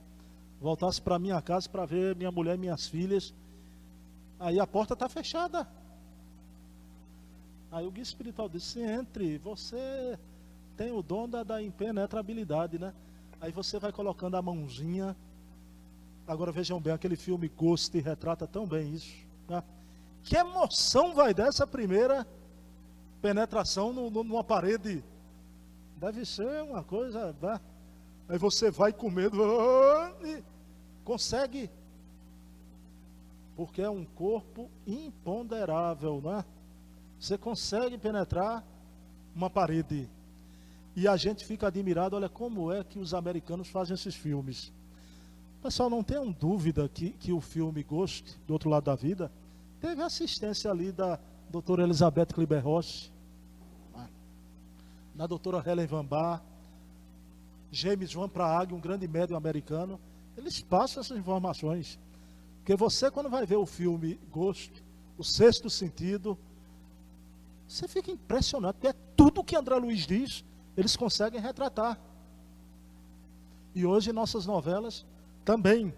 Voltasse para minha casa para ver minha mulher e minhas filhas, aí a porta está fechada. Aí o guia espiritual disse: entre, você tem o dom da impenetrabilidade, né? Aí você vai colocando a mãozinha. Agora vejam bem, aquele filme Ghost retrata tão bem isso, né? Que emoção vai dar essa primeira penetração numa parede? Deve ser uma coisa, né? Aí você vai com medo e consegue, porque é um corpo imponderável, né? Você consegue penetrar uma parede. E a gente fica admirado, olha como é que os americanos fazem esses filmes. Pessoal, não tenham dúvida que o filme Ghost, do Outro Lado da Vida, teve assistência ali da doutora Elizabeth Kleber-Ross, da doutora Helen Van Bar, James Van Praag, um grande médium americano. Eles passam essas informações. Porque você, quando vai ver o filme Ghost, O Sexto Sentido, você fica impressionado, porque é tudo que André Luiz diz, eles conseguem retratar. E hoje nossas novelas também.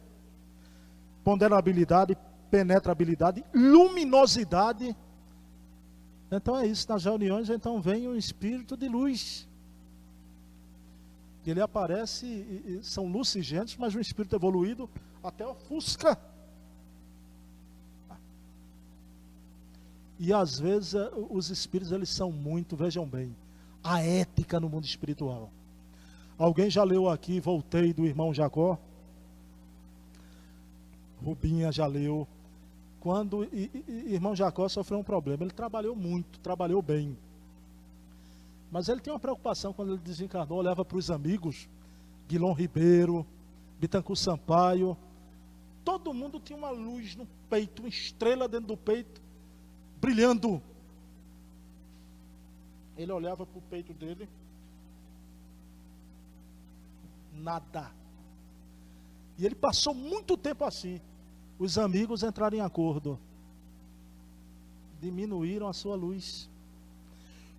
Ponderabilidade, penetrabilidade, luminosidade. Então é isso, nas reuniões então vem um espírito de luz. Ele aparece, e são lucigentes, mas um espírito evoluído até ofusca. E às vezes os espíritos eles são muito, vejam bem, a ética no mundo espiritual. Alguém já leu aqui, voltei, do irmão Jacó? Rubinha já leu. Quando irmão Jacó sofreu um problema, ele trabalhou muito, trabalhou bem. Mas ele tem uma preocupação quando ele desencarnou, olhava para os amigos, Guilom Ribeiro, Bittencourt Sampaio, todo mundo tinha uma luz no peito, uma estrela dentro do peito, brilhando. Ele olhava para o peito dele, nada. E ele passou muito tempo assim. Os amigos entraram em acordo, diminuíram a sua luz.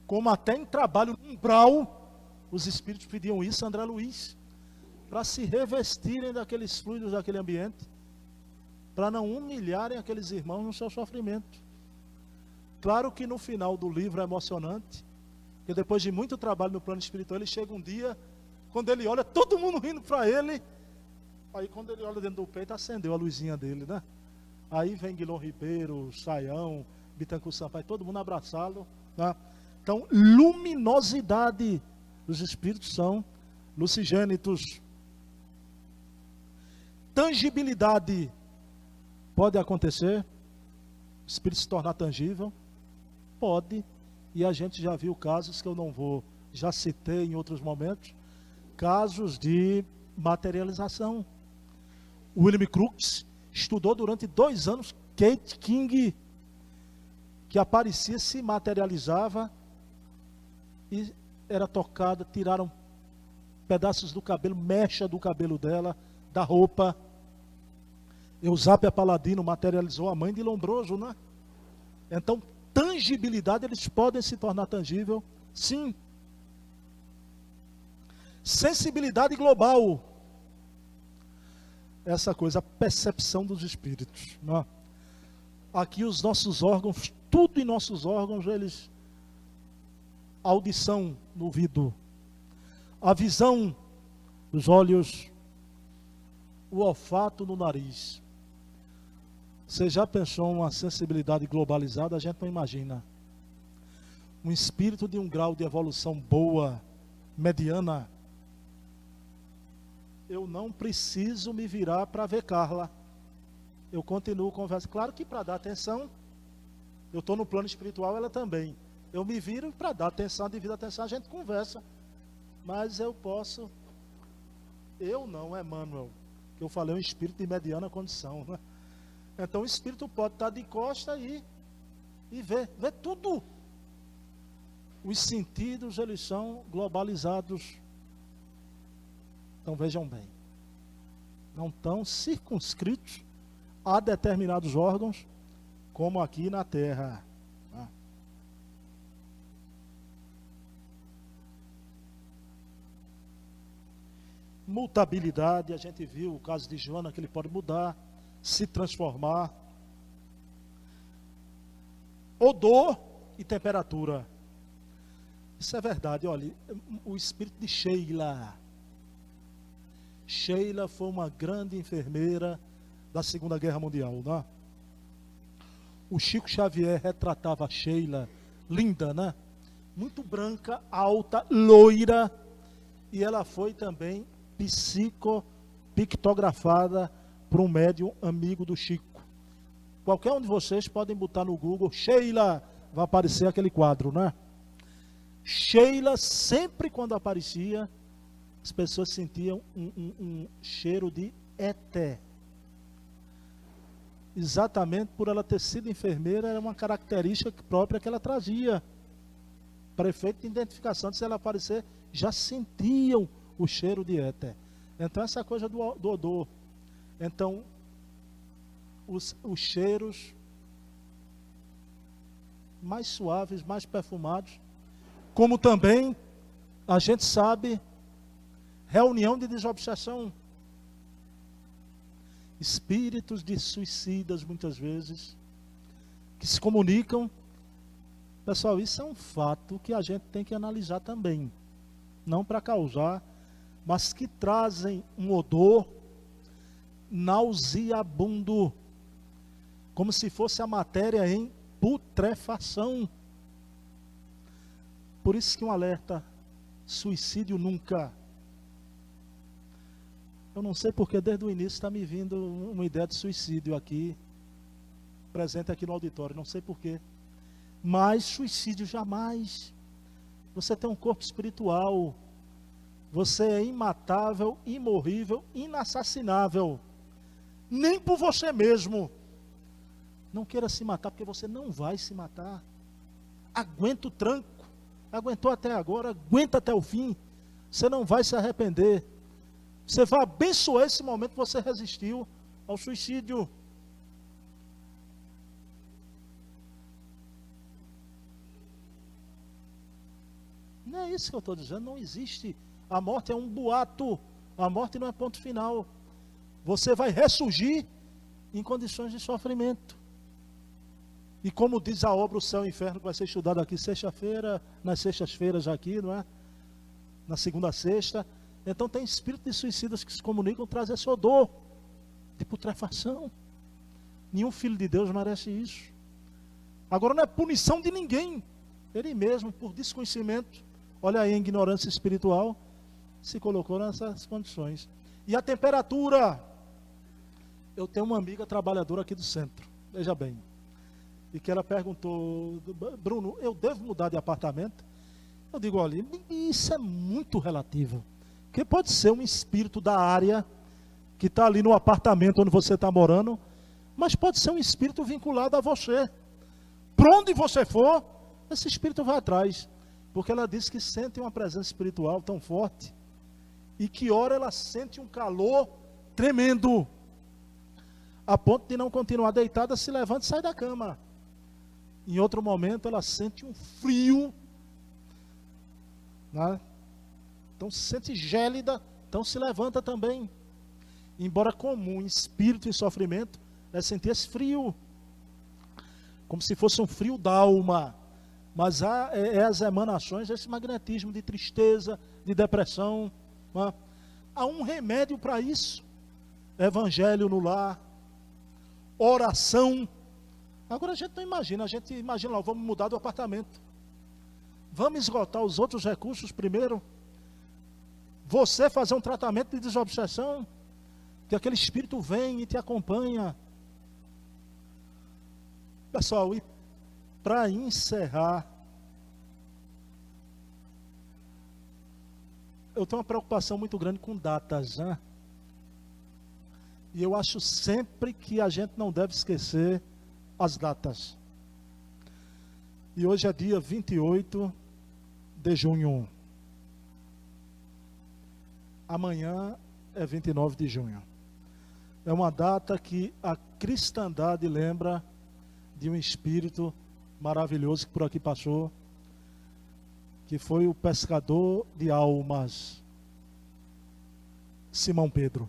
Como até em trabalho umbral, os espíritos pediam isso a André Luiz, para se revestirem daqueles fluidos daquele ambiente, para não humilharem aqueles irmãos no seu sofrimento. Claro que no final do livro é emocionante, porque depois de muito trabalho no plano espiritual, ele chega um dia, quando ele olha, todo mundo rindo para ele, aí quando ele olha dentro do peito, acendeu a luzinha dele, né? Aí vem Guilom Ribeiro, Saião, Bittencourt Sampaio, todo mundo abraçá-lo, né? Então, luminosidade, os espíritos são lucigênitos. Tangibilidade, pode acontecer, o espírito se tornar tangível? Pode, e a gente já viu casos que eu não vou, já citei em outros momentos, casos de materialização. William Crookes estudou durante 2 anos Kate King, que aparecia, se materializava e era tocada, tiraram pedaços do cabelo, mecha do cabelo dela, da roupa. Eusápia Paladino materializou a mãe de Lombroso, né? Então, tangibilidade, eles podem se tornar tangível, sim. Sensibilidade global, essa coisa, a percepção dos espíritos, né? Aqui os nossos órgãos, tudo em nossos órgãos, eles, a audição no ouvido, a visão dos olhos, o olfato no nariz. Você já pensou uma sensibilidade globalizada? A gente não imagina. Um espírito de um grau de evolução boa, mediana. Eu não preciso me virar para ver Carla. Eu continuo conversando. Claro que para dar atenção, eu estou no plano espiritual, ela também. Eu me viro para dar atenção, devido à atenção, a gente conversa. Mas eu posso... Eu não, Emmanuel. Que eu falei, um espírito de mediana condição, né? Então o espírito pode estar de costa e ver tudo. Os sentidos, eles são globalizados. Então vejam bem, não estão circunscritos a determinados órgãos, como aqui na Terra. Mutabilidade, a gente viu o caso de Joana, que ele pode mudar, se transformar. Odor e temperatura. Isso é verdade, olha, o espírito de Sheila. Sheila foi uma grande enfermeira da Segunda Guerra Mundial, né? O Chico Xavier retratava a Sheila, linda, né? Muito branca, alta, loira, e ela foi também psicopictografada por um médium amigo do Chico. Qualquer um de vocês podem botar no Google Sheila, vai aparecer aquele quadro, né? Sheila, sempre quando aparecia, as pessoas sentiam um cheiro de Éter. Exatamente por ela ter sido enfermeira, era uma característica própria que ela trazia. Para efeito de identificação, se ela aparecer, já sentiam o cheiro de éter. Então, essa coisa do odor. Então, os cheiros mais suaves, mais perfumados, como também, a gente sabe, reunião de desobsessão. Espíritos de suicidas, muitas vezes, que se comunicam. Pessoal, isso é um fato que a gente tem que analisar também. Não para causar, mas que trazem um odor nauseabundo, como se fosse a matéria em putrefação. Por isso que um alerta: suicídio nunca. Eu não sei porque desde o início está me vindo uma ideia de suicídio aqui, presente aqui no auditório, não sei porquê. Mas suicídio jamais. Você tem um corpo espiritual. Você é imatável, imorrível, inassassinável. Nem por você mesmo. Não queira se matar, porque você não vai se matar. Aguenta o tranco. Aguentou até agora, aguenta até o fim. Você não vai se arrepender. Você vai abençoar esse momento que você resistiu ao suicídio. Não é isso que eu estou dizendo, não existe. A morte é um boato. A morte não é ponto final. Você vai ressurgir em condições de sofrimento. E como diz a obra O Céu e o Inferno, que vai ser estudado aqui sexta-feira, nas sextas-feiras aqui, não é? Na segunda sexta. Então tem espíritos de suicidas que se comunicam, trazem esse odor de putrefação. Nenhum filho de Deus merece isso. Agora não é punição de ninguém. Ele mesmo, por desconhecimento, olha aí a ignorância espiritual, se colocou nessas condições. E a temperatura. Eu tenho uma amiga trabalhadora aqui do centro, veja bem. E que ela perguntou: Bruno, eu devo mudar de apartamento? Eu digo: olha, isso é muito relativo. Porque pode ser um espírito da área que está ali no apartamento onde você está morando, mas pode ser um espírito vinculado a você. Por onde você for, esse espírito vai atrás. Porque ela diz que sente uma presença espiritual tão forte, e que hora ela sente um calor tremendo, a ponto de não continuar deitada, se levanta e sai da cama. Em outro momento ela sente um frio, né? Então se sente gélida, então se levanta também. Embora comum, espírito em sofrimento é sentir esse frio, como se fosse um frio da alma. Mas há as emanações, esse magnetismo de tristeza, de depressão, né? Há um remédio para isso: evangelho no lar, oração. Agora a gente não imagina, a gente imagina lá, vamos mudar do apartamento, vamos esgotar os outros recursos primeiro, você fazer um tratamento de desobsessão, que aquele espírito vem e te acompanha. Pessoal, e para encerrar, eu tenho uma preocupação muito grande com datas, né? E eu acho sempre que a gente não deve esquecer as datas. E hoje é dia 28 de junho. Amanhã é 29 de junho. É uma data que a cristandade lembra de um espírito maravilhoso que por aqui passou, que foi o pescador de almas, Simão Pedro.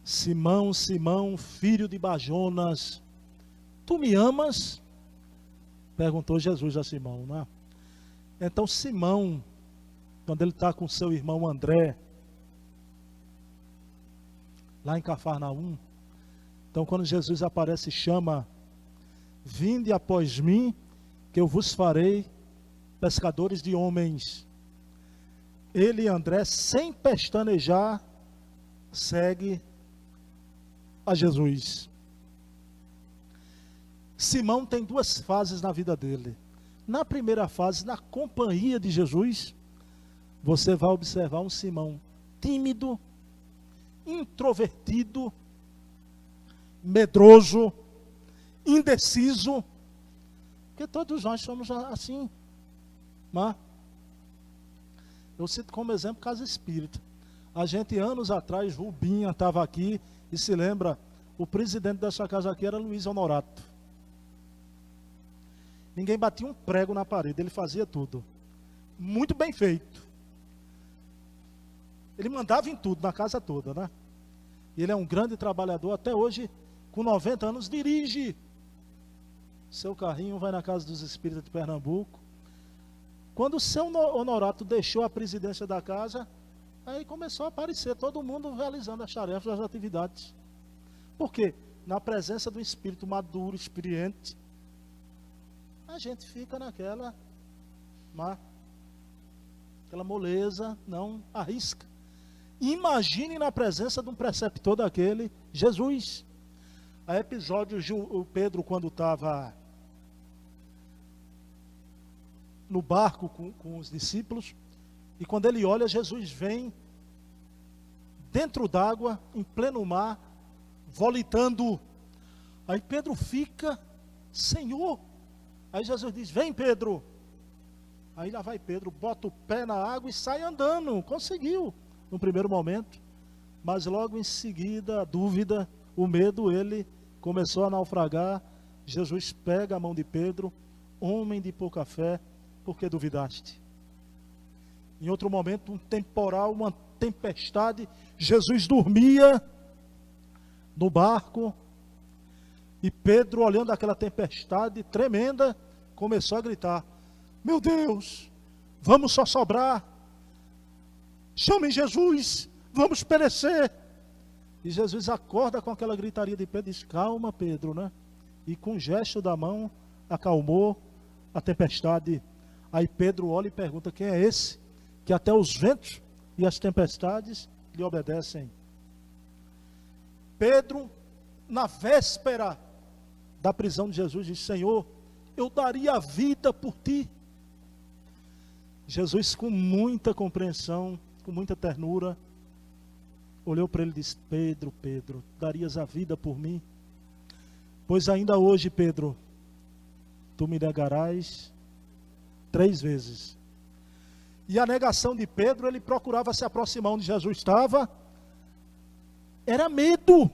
Simão, Simão, filho de Bajonas, tu me amas? Perguntou Jesus a Simão, não é? Então Simão, quando ele está com seu irmão André, lá em Cafarnaum, então quando Jesus aparece e chama: vinde após mim, que eu vos farei pescadores de homens. Ele e André, sem pestanejar, segue a Jesus. Simão tem duas fases na vida dele. Na primeira fase, na companhia de Jesus, você vai observar um Simão tímido, introvertido, medroso, indeciso, porque todos nós somos assim. Mas eu cito como exemplo Casa Espírita. A gente, anos atrás, Rubinha estava aqui, e se lembra, o presidente dessa casa aqui era Luiz Honorato. Ninguém batia um prego na parede, ele fazia tudo. Muito bem feito. Ele mandava em tudo, na casa toda, né? E ele é um grande trabalhador, até hoje, com 90 anos, dirige seu carrinho, vai na Casa dos Espíritas de Pernambuco. Quando o seu Honorato deixou a presidência da casa, aí começou a aparecer todo mundo realizando as tarefas, as atividades. Por quê? Na presença do espírito maduro, experiente, a gente fica naquela moleza, não arrisca. Imagine na presença de um preceptor daquele, Jesus. A episódio, o Pedro, quando estava no barco com os discípulos, e quando ele olha, Jesus vem dentro d'água, em pleno mar, volitando. Aí Pedro fica, Senhor. Aí Jesus diz, vem Pedro. Aí lá vai Pedro, bota o pé na água e sai andando. Conseguiu, no primeiro momento. Mas logo em seguida, a dúvida, o medo, ele começou a naufragar. Jesus pega a mão de Pedro, homem de pouca fé, por que duvidaste? Em outro momento, um temporal, uma tempestade, Jesus dormia no barco, e Pedro, olhando aquela tempestade tremenda, começou a gritar, meu Deus, vamos só sobrar, chamem Jesus, vamos perecer. E Jesus acorda com aquela gritaria de Pedro e diz, calma Pedro, né? E com um gesto da mão, acalmou a tempestade. Aí Pedro olha e pergunta, quem é esse? Que até os ventos e as tempestades lhe obedecem. Pedro, na véspera da prisão de Jesus, diz, Senhor, eu daria a vida por ti. Jesus, com muita compreensão, com muita ternura, olhou para ele e disse, Pedro, Pedro, darias a vida por mim? Pois ainda hoje, Pedro, tu me negarás 3 vezes. E a negação de Pedro, ele procurava se aproximar onde Jesus estava, era medo,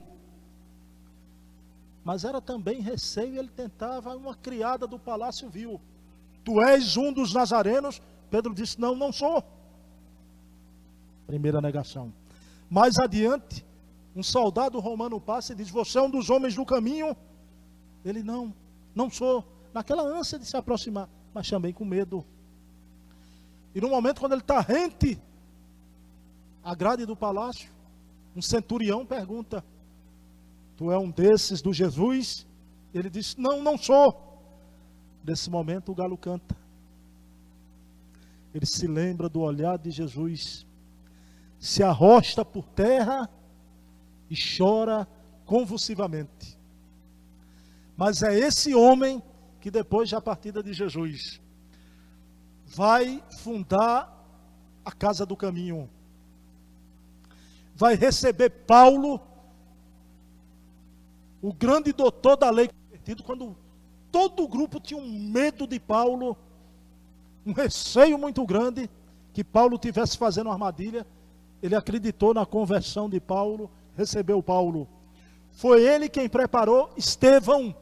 mas era também receio. Ele tentava, uma criada do palácio viu, tu és um dos nazarenos? Pedro disse, não, não sou. Primeira negação. Mais adiante, um soldado romano passa e diz, você é um dos homens do caminho? Ele, não, não sou. Naquela ânsia de se aproximar, mas também com medo. E no momento quando ele está rente à grade do palácio, um centurião pergunta, tu é um desses do Jesus? Ele diz, não, não sou. Nesse momento o galo canta. Ele se lembra do olhar de Jesus, se arrosta por terra e chora convulsivamente. Mas é esse homem que depois da partida de Jesus vai fundar a Casa do Caminho, vai receber Paulo, o grande doutor da lei convertido, quando todo o grupo tinha um medo de Paulo, um receio muito grande que Paulo tivesse fazendo uma armadilha. Ele acreditou na conversão de Paulo, recebeu Paulo. Foi ele quem preparou Estevão,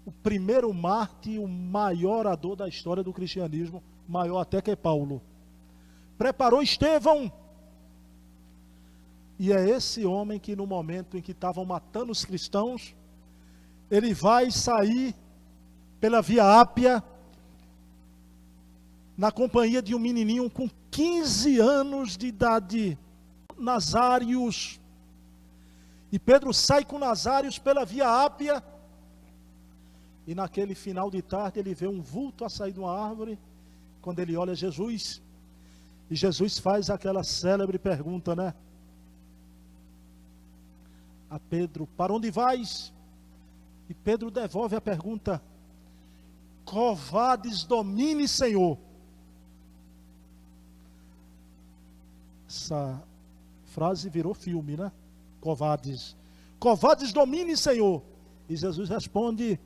o primeiro mártir, o maior orador da história do cristianismo, maior até que Paulo. Preparou Estevão. E é esse homem que no momento em que estavam matando os cristãos, ele vai sair pela Via Ápia, na companhia de um menininho com 15 anos de idade, Nazários. E Pedro sai com Nazários pela Via Ápia, e naquele final de tarde ele vê um vulto a sair de uma árvore. Quando ele olha Jesus, e Jesus faz aquela célebre pergunta, né? A Pedro, para onde vais? E Pedro devolve a pergunta, covades domine, Senhor. Essa Frase virou filme, né? Covardes. Covardes dominem, Senhor. E Jesus responde: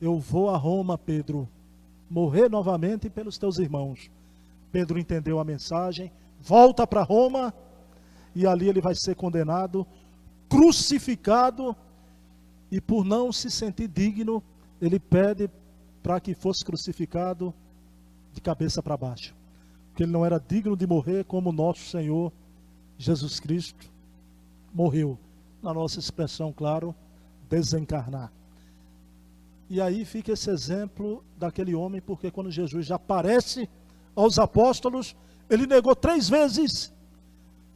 eu vou a Roma, Pedro, morrer novamente pelos teus irmãos. Pedro entendeu a mensagem, volta para Roma, e ali ele vai ser condenado, crucificado, e por não se sentir digno, ele pede para que fosse crucificado de cabeça para baixo. Porque ele não era digno de morrer como nosso Senhor Jesus Cristo morreu. Na nossa expressão, claro, desencarnar. E aí fica esse exemplo daquele homem, porque quando Jesus já aparece aos apóstolos, ele negou 3 vezes.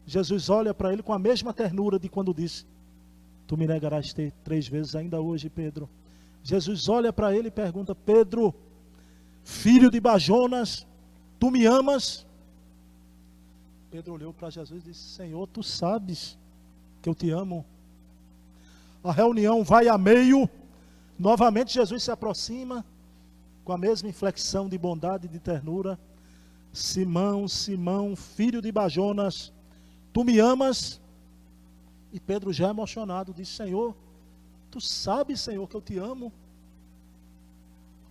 Jesus olha para ele com a mesma ternura de quando disse: tu me negarás 3 vezes ainda hoje, Pedro. Jesus olha para ele e pergunta: Pedro, filho de Bajonas, tu me amas? Pedro olhou para Jesus e disse: Senhor, tu sabes que eu te amo. A reunião vai a meio. Novamente Jesus se aproxima com a mesma inflexão de bondade e de ternura: Simão, Simão, filho de Bajonas, tu me amas? E Pedro, já emocionado, disse: Senhor, tu sabes, Senhor, que eu te amo.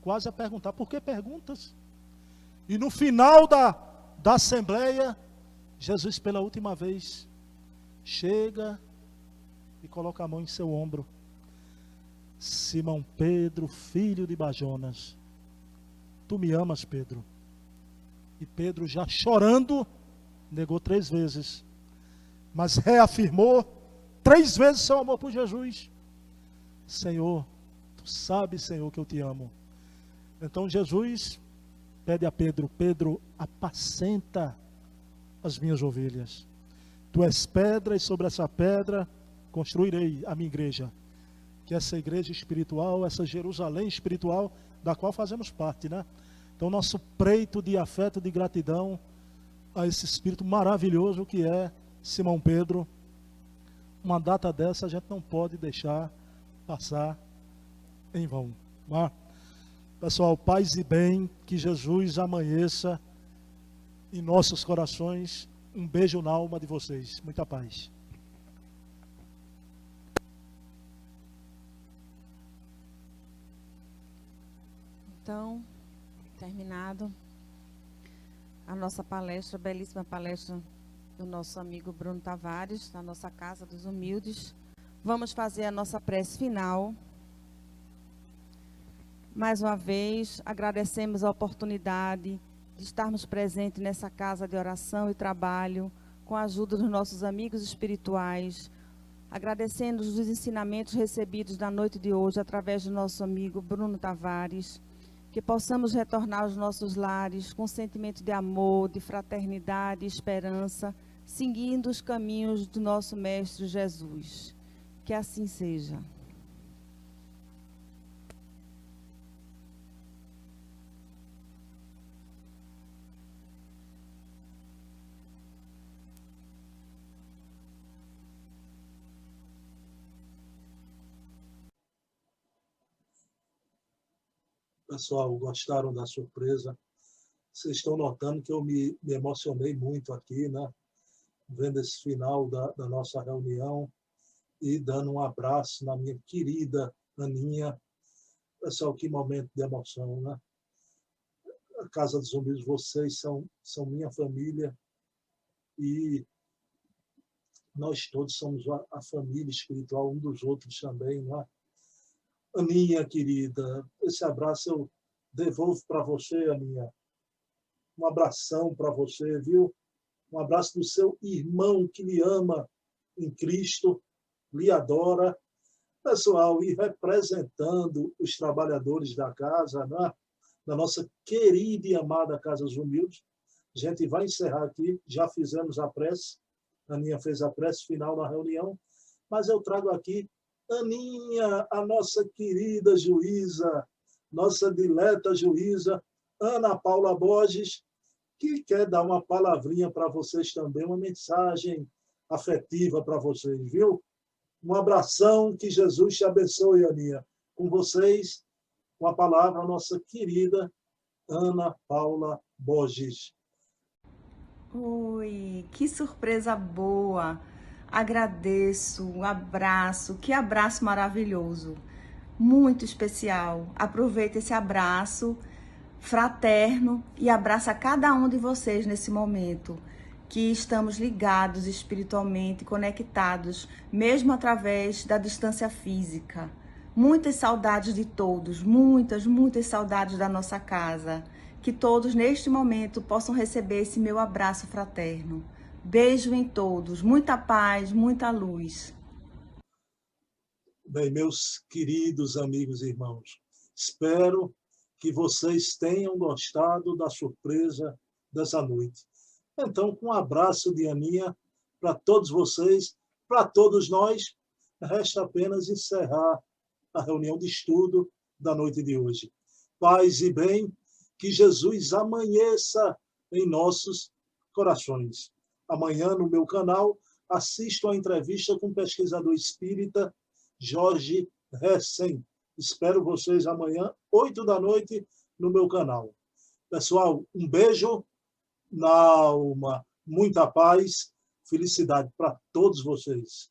Quase a perguntar: por que perguntas? E no final da assembleia, Jesus pela última vez chega e coloca a mão em seu ombro: Simão Pedro, filho de Bajonas, tu me amas, Pedro? E Pedro, já chorando, negou 3 vezes, mas reafirmou 3 vezes seu amor por Jesus. Senhor, tu sabes, Senhor, que eu te amo. Então Jesus pede a Pedro: Pedro, apacenta as minhas ovelhas. Tu és pedra, e sobre essa pedra construirei a minha igreja. Que essa igreja espiritual, essa Jerusalém espiritual, da qual fazemos parte, né? Então nosso preito de afeto, de gratidão a esse espírito maravilhoso que é Simão Pedro. Uma data dessa a gente não pode deixar passar em vão, né? Pessoal, paz e bem, que Jesus amanheça em nossos corações. Um beijo na alma de vocês. Muita paz. Então, terminado a nossa palestra, a belíssima palestra do nosso amigo Bruno Tavares, na nossa Casa dos Humildes. Vamos fazer a nossa prece final. Mais uma vez, agradecemos a oportunidade de estarmos presentes nessa casa de oração e trabalho, com a ajuda dos nossos amigos espirituais, agradecendo os ensinamentos recebidos na noite de hoje, através do nosso amigo Bruno Tavares, que possamos retornar aos nossos lares com sentimento de amor, de fraternidade e esperança, seguindo os caminhos do nosso Mestre Jesus. Que assim seja. Pessoal, gostaram da surpresa? Vocês estão notando que eu me emocionei muito aqui, né? Vendo esse final da nossa reunião e dando um abraço na minha querida Aninha. Pessoal, que momento de emoção, né? A Casa dos Humildes, vocês são minha família e nós todos somos a família espiritual um dos outros também, não é? Aninha, querida, esse abraço eu devolvo para você, Aninha. Um abração para você, viu? Um abraço do seu irmão que lhe ama em Cristo, lhe adora. Pessoal, e representando os trabalhadores da casa, né? Da nossa querida e amada Casa dos Humildes, a gente vai encerrar aqui, já fizemos a prece, a Aninha fez a prece final na reunião, mas eu trago aqui Aninha, a nossa querida juíza, nossa dileta juíza, Ana Paula Borges, que quer dar uma palavrinha para vocês também, uma mensagem afetiva para vocês, viu? Um abração, que Jesus te abençoe, Aninha. Com vocês, com a palavra, a nossa querida Ana Paula Borges. Oi, que surpresa boa! Agradeço, um abraço, que abraço maravilhoso, muito especial. Aproveita esse abraço fraterno e abraça cada um de vocês nesse momento, que estamos ligados espiritualmente, conectados, mesmo através da distância física. Muitas saudades de todos, muitas saudades da nossa casa. Que todos neste momento possam receber esse meu abraço fraterno. Beijo em todos, muita paz, muita luz. Bem, meus queridos amigos e irmãos, espero que vocês tenham gostado da surpresa dessa noite. Então, com um abraço de Aninha para todos vocês, para todos nós, resta apenas encerrar a reunião de estudo da noite de hoje. Paz e bem, que Jesus amanheça em nossos corações. Amanhã, no meu canal, assisto a entrevista com o pesquisador espírita Jorge Recém. Espero vocês amanhã, 8 da noite, no meu canal. Pessoal, um beijo na alma, muita paz, felicidade para todos vocês.